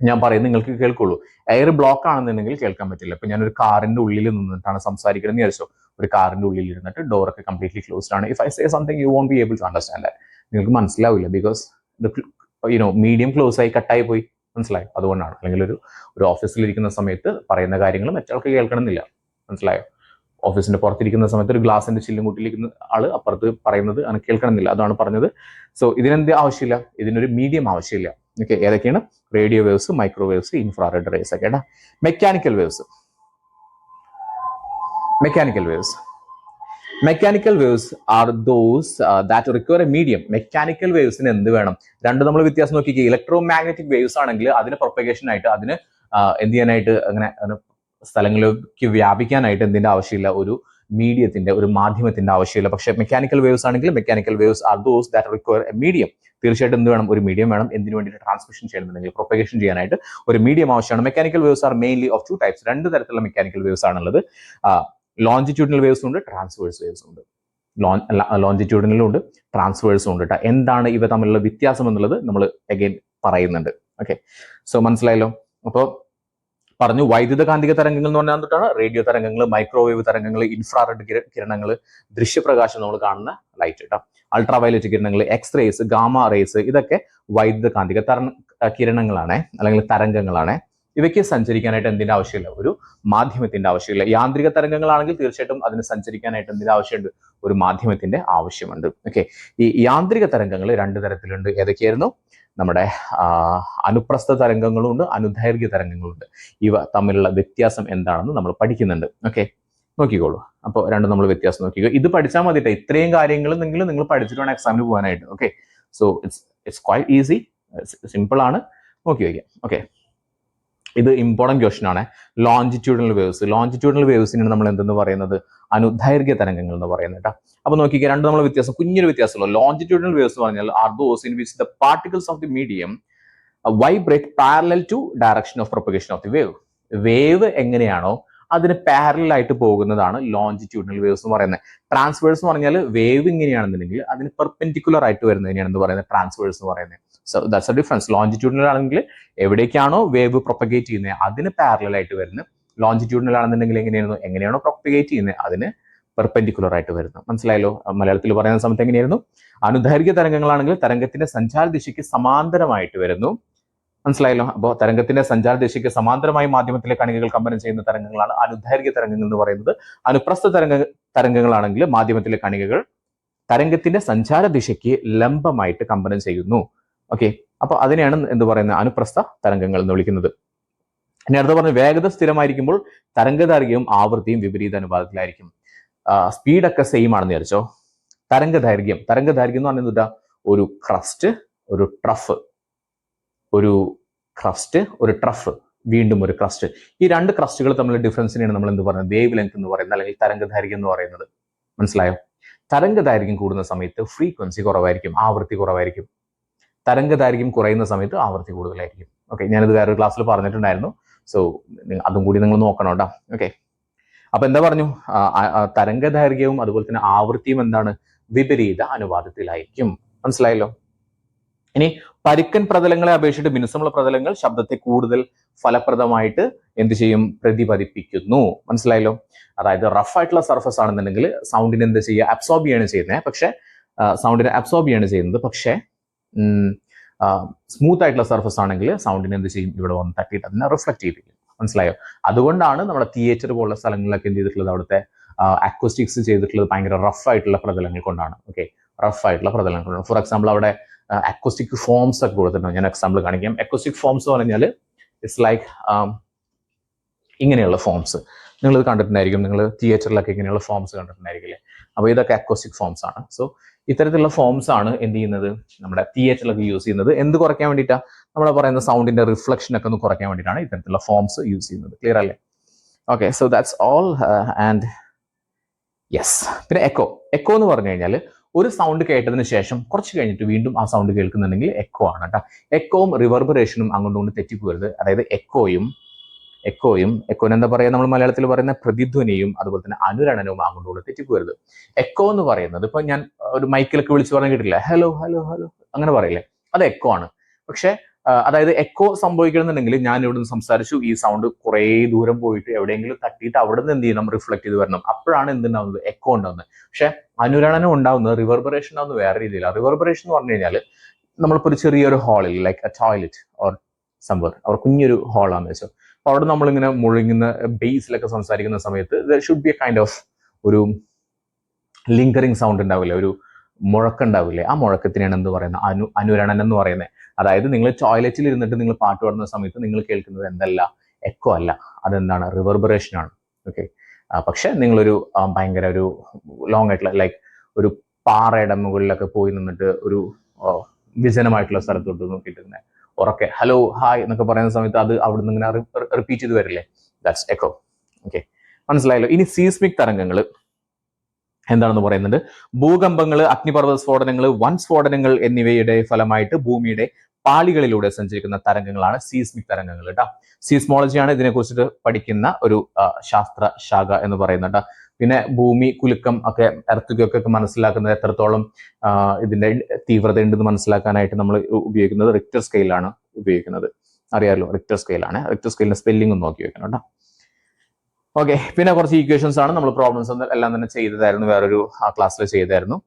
ഞാൻ പറയുന്നത് നിങ്ങൾക്ക് കേൾക്കുള്ളൂ. എയർ ബ്ലോക്ക് ആണെന്നുണ്ടെങ്കിൽ കേൾക്കാൻ പറ്റില്ല. ഇപ്പൊ ഞാനൊരു കാറിന്റെ ഉള്ളിൽ നിന്നിട്ടാണ് സംസാരിക്കുന്നത് വിചാരിച്ചോ, ഒരു കാറിന്റെ ഉള്ളിൽ ഇരുന്നിട്ട് ഡോറൊക്കെ കംപ്ലീറ്റ്ലി ക്ലോസ്ഡ് ആണ്. If I say something you won't be able to understand that. നിങ്ങൾക്ക് മനസ്സിലാവില്ല, ബിക്കോസ് മീഡിയം ക്ലോസ് ആയി കട്ടായി പോയി. മനസ്സിലായോ? അതുകൊണ്ടാണ്. അല്ലെങ്കിൽ ഒരു ഓഫീസിലിരിക്കുന്ന സമയത്ത് പറയുന്ന കാര്യങ്ങൾ മറ്റാൾക്ക് കേൾക്കണമെന്നില്ല. മനസ്സിലായോ? ഓഫീസിന്റെ പുറത്തിരിക്കുന്ന സമയത്ത് ഒരു ഗ്ലാസിന്റെ ചില്ലും കൂട്ടിയിരിക്കുന്ന ആള് അപ്പുറത്ത് പറയുന്നത് അങ്ങനെ കേൾക്കണമെന്നില്ല. അതാണ് പറഞ്ഞത്. സോ ഇതിനെന്ത് ആവശ്യമില്ല, ഇതിനൊരു മീഡിയം ആവശ്യമില്ല. ഓക്കെ, ഏതൊക്കെയാണ്, radio waves, microwaves, infrared rays ഒക്കെ. Mechanical waves. Mechanical waves are those that require a medium. Mechanical വേവ്സിന് എന്ത് വേണം, രണ്ട് നമ്മൾ വ്യത്യാസം നോക്കിക്കുക. ഇലക്ട്രോ മാഗ്നറ്റിക് വേവ്സ് ആണെങ്കിൽ അതിന് പ്രൊപ്പഗേഷൻ ആയിട്ട്, അതിന് എന്ത് ചെയ്യാനായിട്ട്, അങ്ങനെ സ്ഥലങ്ങളിലേക്ക് വ്യാപിക്കാനായിട്ട് എന്തിന്റെ ആവശ്യമില്ല, ഒരു മീഡിയത്തിന്റെ, ഒരു മാധ്യമത്തിന്റെ ആവശ്യമില്ല. പക്ഷെ മെക്കാനിക്കൽ വേവ്സ് ആണെങ്കിൽ mechanical waves are those that require a medium. തീർച്ചയായിട്ടും എന്ത് വേണം, ഒരു മീഡിയം വേണം. എന്തിനു വേണ്ടിയിട്ട്, ട്രാൻസ്മിഷൻ ചെയ്യുന്നുണ്ടെങ്കിൽ, പ്രൊപ്പഗേഷൻ ചെയ്യാനായിട്ട് ഒരു മീഡിയം ആവശ്യമാണ്. Mechanical waves R mainly of two types. രണ്ട് തരത്തിലുള്ള മെക്കാനിക്കൽ വേവ്സ് ആണുള്ളത്. ലോഞ്ചിറ്റ്യൂഡിനൽ വേവ്സും ഉണ്ട്, ട്രാൻസ്വേഴ്സ് വേവ്സും ഉണ്ട്. ലോഞ്ചിറ്റ്യൂഡിനലും ഉണ്ട്, ട്രാൻസ്വേഴ്സും ഉണ്ട് കേട്ടോ. എന്താണ് ഇവ തമ്മിലുള്ള വ്യത്യാസം എന്നുള്ളത് നമ്മൾ അഗൈൻ പറയുന്നുണ്ട്. ഓക്കെ, സോ മനസ്സിലായല്ലോ. അപ്പോൾ പറഞ്ഞു, വൈദ്യുത കാന്തിക തരംഗങ്ങൾ എന്ന് പറഞ്ഞാൽ എന്താണ്, റേഡിയോ തരംഗങ്ങൾ, മൈക്രോവേവ് തരംഗങ്ങൾ, ഇൻഫ്രാറെഡ് കിരണങ്ങൾ, ദൃശ്യപ്രകാശം നമ്മൾ കാണുന്ന ലൈറ്റ് കേട്ടോ, അൾട്രാവയലറ്റ് കിരണങ്ങൾ, എക്സ് റേസ്, ഗാമ റേസ്, ഇതൊക്കെ വൈദ്യുത കാന്തിക കിരണങ്ങളാണ്, അല്ലെങ്കിൽ തരംഗങ്ങളാണ്. ഇവയ്ക്ക് സഞ്ചരിക്കാനായിട്ട് എന്തിന്റെ ആവശ്യമില്ല? ഒരു മാധ്യമത്തിന്റെ ആവശ്യമില്ല. യാന്ത്രിക തരംഗങ്ങളാണെങ്കിൽ തീർച്ചയായിട്ടും അതിന് സഞ്ചരിക്കാനായിട്ട് എന്തിന്റെ ആവശ്യമുണ്ട്? ഒരു മാധ്യമത്തിന്റെ ആവശ്യമുണ്ട്. ഓക്കെ, ഈ യാന്ത്രിക തരംഗങ്ങൾ രണ്ട് തരത്തിലുണ്ട്. ഏതൊക്കെയായിരുന്നു? നമ്മുടെ അനുപ്രസ്ഥ തരംഗങ്ങളും ഉണ്ട്, അനുദൈർഘ്യ തരംഗങ്ങളുണ്ട്. ഇവ തമ്മിലുള്ള വ്യത്യാസം എന്താണെന്ന് നമ്മൾ പഠിക്കുന്നുണ്ട്. ഓക്കെ, നോക്കിക്കോളൂ. അപ്പോൾ രണ്ടും നമ്മൾ വ്യത്യാസം നോക്കിക്കോ. ഇത് പഠിച്ചാൽ മതിട്ടോ. ഇത്രയും കാര്യങ്ങൾ നിങ്ങൾ പഠിച്ചിട്ട് വേണം എക്സാമിന് പോകാനായിട്ട്. Okay, so it's quite easy, simple ആണ്. നോക്കി വയ്ക്കാം. ഓക്കെ, ഇത് ഇമ്പോർട്ടൻറ്റ് ക്വസ്റ്റൻ ആണ്. Longitudinal waves. ലോഞ്ചിറ്റ്യൂഡിനൽ വേവ്സിനാണ് നമ്മൾ എന്തെന്ന് പറയുന്നത്? അനുദൈർഘ്യ തരംഗങ്ങൾ എന്ന് പറയുന്നത് കേട്ടോ. അപ്പൊ നോക്കിക്കുക, രണ്ട് നമ്മൾ വ്യത്യാസം, കുഞ്ഞൊരു വ്യത്യാസമുള്ളൂ. ലോഞ്ചിറ്റ്യൂഡിനൽ വേവ്സ് പറഞ്ഞാൽ are those in which the particles of the medium vibrate parallel to direction of propagation of the wave. Wave എങ്ങനെയാണോ അതിന് പാരലൽ ആയിട്ട് പോകുന്നതാണ് ലോഞ്ചിറ്റ്യൂഡിനൽ വേവ്സ് എന്ന് പറയുന്നത്. ട്രാൻസ്വേഴ്സ് എന്ന് പറഞ്ഞാൽ വേവ് ഇങ്ങനെയാണെന്നുണ്ടെങ്കിൽ അതിന് പെർപെൻഡിക്കുലർ ആയിട്ട് വരുന്നതിനെയാണ് എന്ന് പറയുന്നത് ട്രാൻസ്വേഴ്സ് എന്ന് പറയുന്നത്. So that's A difference. Longitudinal ആണെങ്കിൽ എവിടേക്കാണോ വേവ് പ്രൊപ്പഗേറ്റ് ചെയ്യുന്നത് അതിന് പാരലൽ ആയിട്ട് വരുന്നത്. ലോഞ്ചിറ്റ്യൂഡിനൽ ആണെന്നുണ്ടെങ്കിൽ എങ്ങനെയാണോ പ്രൊപ്പഗേറ്റ് ചെയ്യുന്നത് അതിന് പെർപെൻഡിക്കുലർ ആയിട്ട് വരുന്നു. മനസ്സിലായല്ലോ? മലയാളത്തിൽ പറയുന്ന സമയത്ത് എങ്ങനെയായിരുന്നു? അനുദൈർഘ്യ തരംഗങ്ങളാണെങ്കിൽ തരംഗത്തിന്റെ സഞ്ചാര ദിശയ്ക്ക് സമാന്തരമായിട്ട് വരുന്നു. മനസ്സിലായല്ലോ? അപ്പോൾ തരംഗത്തിന്റെ സഞ്ചാര ദിശയ്ക്ക് സമാന്തരമായി മാധ്യമത്തിലെ കണികകൾ കമ്പനം ചെയ്യുന്ന തരംഗങ്ങളാണ് അനുദൈർഘ്യ തരംഗങ്ങൾ എന്ന് പറയുന്നത്. അനുപ്രസ്ഥ തരംഗങ്ങളാണെങ്കിൽ മാധ്യമത്തിലെ കണികകൾ തരംഗത്തിന്റെ സഞ്ചാര ദിശയ്ക്ക് ലംബമായിട്ട് കമ്പനം ചെയ്യുന്നു. ഓക്കെ, അപ്പൊ അതിനെയാണ് എന്ത് പറയുന്നത്? അനുപ്രസ്ഥ തരംഗങ്ങൾ എന്ന് വിളിക്കുന്നത്. ഇനി അടുത്ത പറഞ്ഞ വേഗത സ്ഥിരമായിരിക്കുമ്പോൾ തരംഗദൈർഘ്യവും ആവൃത്തിയും വിപരീത അനുപാതത്തിലായിരിക്കും. സ്പീഡൊക്കെ സെയിം ആണെന്ന് വിചാരിച്ചോ. തരംഗദൈർഘ്യം എന്ന് പറയുന്നത് ഒരു ക്രസ്റ്റ്, ഒരു ട്രഫ്, ഒരു ട്രഫ്, വീണ്ടും ഒരു ക്രസ്റ്റ്. ഈ രണ്ട് ക്രസ്റ്റുകൾ തമ്മിലുള്ള ഡിഫറൻസിനെയാണ് നമ്മൾ എന്ത് പറയുന്നത്? വേവ് ലെങ്ത് എന്ന് പറയുന്നത്, അല്ലെങ്കിൽ തരംഗദൈർഘ്യം എന്ന് പറയുന്നത്. മനസ്സിലായോ? തരംഗദൈർഘ്യം കൂടുന്ന സമയത്ത് ഫ്രീക്വൻസി കുറവായിരിക്കും, ആവൃത്തി കുറവായിരിക്കും. തരംഗദൈർഘ്യം കുറയുന്ന സമയത്ത് ആവൃത്തി കൂടുതലായിരിക്കും. ഓക്കെ, ഞാനിത് വേറൊരു ക്ലാസ്സിൽ പറഞ്ഞിട്ടുണ്ടായിരുന്നു. സോ അതും കൂടി നിങ്ങൾ നോക്കണം കേട്ടോ. ഓക്കെ, അപ്പൊ എന്താ പറഞ്ഞു? തരംഗദൈർഘ്യവും അതുപോലെ തന്നെ ആവൃത്തിയും എന്താണ്? വിപരീത അനുപാതത്തിലായിരിക്കും. മനസ്സിലായല്ലോ? ഇനി പരുക്കൻ പ്രതലങ്ങളെ അപേക്ഷിച്ചിട്ട് മിനുസമുള്ള പ്രതലങ്ങൾ ശബ്ദത്തെ കൂടുതൽ ഫലപ്രദമായിട്ട് എന്ത് ചെയ്യും? പ്രതിപദിപ്പിക്കുന്നു. മനസ്സിലായല്ലോ? അതായത് റഫ് ആയിട്ടുള്ള സർഫസ് ആണെന്നുണ്ടെങ്കിൽ സൗണ്ടിനെ എന്ത് ചെയ്യുക? അബ്സോർബ് ചെയ്യാണ് ചെയ്യുന്നത്. പക്ഷെ സൗണ്ടിനെ അബ്സോർബ് ചെയ്യാണ് ചെയ്യുന്നത്. പക്ഷേ സ്മൂത്ത് ആയിട്ടുള്ള സർഫസ് ആണെങ്കിൽ സൗണ്ടിനെ എന്ത് ചെയ്യും? ഇവിടെ വന്ന് തട്ടിയിട്ട് അതിനെ റിഫ്ലക്ട് ചെയ്തിരിക്കും. മനസ്സിലായോ? അതുകൊണ്ടാണ് നമ്മുടെ തിയേറ്റർ പോലുള്ള സ്ഥലങ്ങളിലൊക്കെ എന്ത് ചെയ്തിട്ടുള്ളത്? അവിടുത്തെ അക്വസ്റ്റിക്സ് ചെയ്തിട്ടുള്ളത് ഭയങ്കര റഫ് ആയിട്ടുള്ള പ്രതലങ്ങൾ കൊണ്ടാണ്. ഓക്കെ, റഫ് ആയിട്ടുള്ള പ്രതലങ്ങൾ കൊണ്ടാണ്. ഫോർ എക്സാമ്പിൾ അവിടെ അക്വസ്റ്റിക് ഫോംസ് ഒക്കെ കൊടുത്തിട്ടുണ്ട്. ഞാൻ എക്സാമ്പിൾ കാണിക്കാം. അക്വസ്റ്റിക് ഫോംസ് എന്ന് പറഞ്ഞാൽ ഇറ്റ്സ് ലൈക്ക് ഇങ്ങനെയുള്ള ഫോംസ് നിങ്ങൾ കണ്ടിട്ടുണ്ടായിരിക്കും. നിങ്ങൾ തിയേറ്ററിലൊക്കെ ഇങ്ങനെയുള്ള ഫോംസ് കണ്ടിട്ടുണ്ടായിരിക്കില്ലേ? അപ്പോൾ ഇതൊക്കെ അക്വസ്റ്റിക് ഫോംസ് ആണ്. സോ ഇത്തരത്തിലുള്ള ഫോംസ് ആണ് എന്ത് ചെയ്യുന്നത്? നമ്മുടെ തിയേറ്ററിലൊക്കെ യൂസ് ചെയ്യുന്നത്. എന്ത് കുറയ്ക്കാൻ വേണ്ടിയിട്ടാണ്? നമ്മൾ പറയുന്ന സൗണ്ടിന്റെ റിഫ്ലക്ഷൻ ഒക്കെ ഒന്ന് കുറയ്ക്കാൻ വേണ്ടിയിട്ടാണ് ഇത്തരത്തിലുള്ള ഫോംസ് യൂസ് ചെയ്യുന്നത്. ക്ലിയർ അല്ലേ? Okay, so that's all. And yes, പിന്നെ എക്കോ എന്ന് പറഞ്ഞു കഴിഞ്ഞാൽ ഒരു സൗണ്ട് കേട്ടതിന് ശേഷം കുറച്ച് കഴിഞ്ഞിട്ട് വീണ്ടും ആ സൗണ്ട് കേൾക്കുന്നുണ്ടെങ്കിൽ എക്കോ ആണ് കേട്ടോ. എക്കോവും റിവർബറേഷനും അങ്ങോട്ടും തെറ്റിപ്പോരുത്. അതായത് എക്കോയും എന്താ പറയുക? നമ്മൾ മലയാളത്തിൽ പറയുന്ന പ്രതിധ്വനിയും അതുപോലെ തന്നെ അനുരണനവും അങ്ങോട്ടും തെറ്റിപ്പോരുത്. എക്കോ എന്ന് പറയുന്നത് ഇപ്പൊ ഞാൻ ഒരു മൈക്കിലൊക്കെ വിളിച്ച് പറഞ്ഞാൽ കേട്ടില്ല, ഹലോ ഹലോ ഹലോ അങ്ങനെ പറയില്ലേ? അത് എക്കോ ആണ്. പക്ഷെ അതായത് എക്കോ സംഭവിക്കണമെന്നുണ്ടെങ്കിൽ ഞാൻ ഇവിടുന്ന് സംസാരിച്ചു, ഈ സൗണ്ട് കുറേ ദൂരം പോയിട്ട് എവിടെയെങ്കിലും തട്ടിയിട്ട് അവിടെ നിന്ന് എന്ത് ചെയ്യണം? റിഫ്ലക്ട് ചെയ്ത് വരണം. അപ്പോഴാണ് എന്തുണ്ടാവുന്നത്? എക്കോ ഉണ്ടാവുന്നത്. പക്ഷെ അനുരണനം ഉണ്ടാവുന്നത്, റിവർബറേഷൻ ഉണ്ടാവുന്നത് വേറെ രീതിയിലാണ്. റിവർബറേഷൻ എന്ന് പറഞ്ഞു കഴിഞ്ഞാൽ നമ്മളിപ്പോൾ ഒരു ചെറിയൊരു ഹാളിൽ, like a toilet or somewhere, അവർ കുഞ്ഞൊരു ഹാളാന്ന് വെച്ചോ, അപ്പൊ അവിടെ നമ്മളിങ്ങനെ മുഴുങ്ങുന്ന ബേസിലൊക്കെ സംസാരിക്കുന്ന സമയത്ത് there should B A kind of ഒരു ലിങ്കറിങ് സൗണ്ട് ഉണ്ടാവില്ലേ? ഒരു മുഴക്കുണ്ടാവില്ലേ? ആ മുഴക്കത്തിനാണ് എന്ത് പറയുന്നത്? അനുരണനം എന്ന് പറയുന്നത്. അതായത് നിങ്ങൾ ടോയ്ലറ്റിൽ ഇരുന്നിട്ട് നിങ്ങൾ പാട്ട് പാടുന്ന സമയത്ത് നിങ്ങൾ കേൾക്കുന്നത് എന്തല്ല? എക്കോ അല്ല, അതെന്താണ്? റിവർബറേഷൻ ആണ്. ഓക്കെ, പക്ഷെ നിങ്ങളൊരു ഭയങ്കര ഒരു ലോങ് ആയിട്ടുള്ള, ലൈക്ക് ഒരു പാറയുടെ മുകളിലൊക്കെ പോയി നിന്നിട്ട് ഒരു വിജനമായിട്ടുള്ള സ്ഥലത്തോട്ട് നോക്കിയിട്ട് ഉറക്കെ ഹലോ ഹായ് എന്നൊക്കെ പറയുന്ന സമയത്ത് അത് അവിടെ നിന്ന് ഇങ്ങനെ റിപ്പീറ്റ് ചെയ്ത് വരില്ലേ? That's echo. ഓക്കെ, മനസ്സിലായല്ലോ? ഇനി സീസ്മിക് തരംഗങ്ങൾ എന്താണെന്ന് പറയുന്നുണ്ട്. ഭൂകമ്പങ്ങൾ, അഗ്നിപർവ്വത സ്ഫോടനങ്ങൾ, വൻ സ്ഫോടനങ്ങൾ എന്നിവയുടെ ഫലമായിട്ട് ഭൂമിയുടെ പാളികളിലൂടെ സഞ്ചരിക്കുന്ന തരംഗങ്ങളാണ് സീസ്മിക് തരംഗങ്ങൾ കേട്ടോ. സീസ്മോളജിയാണ് ഇതിനെക്കുറിച്ചിട്ട് പഠിക്കുന്ന ഒരു ശാസ്ത്ര ശാഖ എന്ന് പറയുന്നത്. പിന്നെ ഭൂമി കുലുക്കം ഒക്കെ, എർത്തുകൊക്കെ മനസ്സിലാക്കുന്നത് എത്രത്തോളം ഇതിന്റെ തീവ്രത ഉണ്ടെന്ന് മനസ്സിലാക്കാനായിട്ട് നമ്മൾ ഉപയോഗിക്കുന്നത് റിക്ടർ സ്കെയിലാണ് ഉപയോഗിക്കുന്നത്. അറിയാമല്ലോ, റിക്ടർ സ്കെയിലാണ്. റിക്ടർ സ്കെയിലിന്റെ സ്പെല്ലിംഗ് ഒന്ന് നോക്കി വെക്കണം കേട്ടോ. ഓക്കെ, പിന്നെ കുറച്ച് ഈക്വേഷൻസ് ആണ്. നമ്മൾ പ്രോബ്ലംസ് എല്ലാം തന്നെ ചെയ്തതായിരുന്നു, വേറൊരു ക്ലാസ്സിൽ ചെയ്തായിരുന്നു.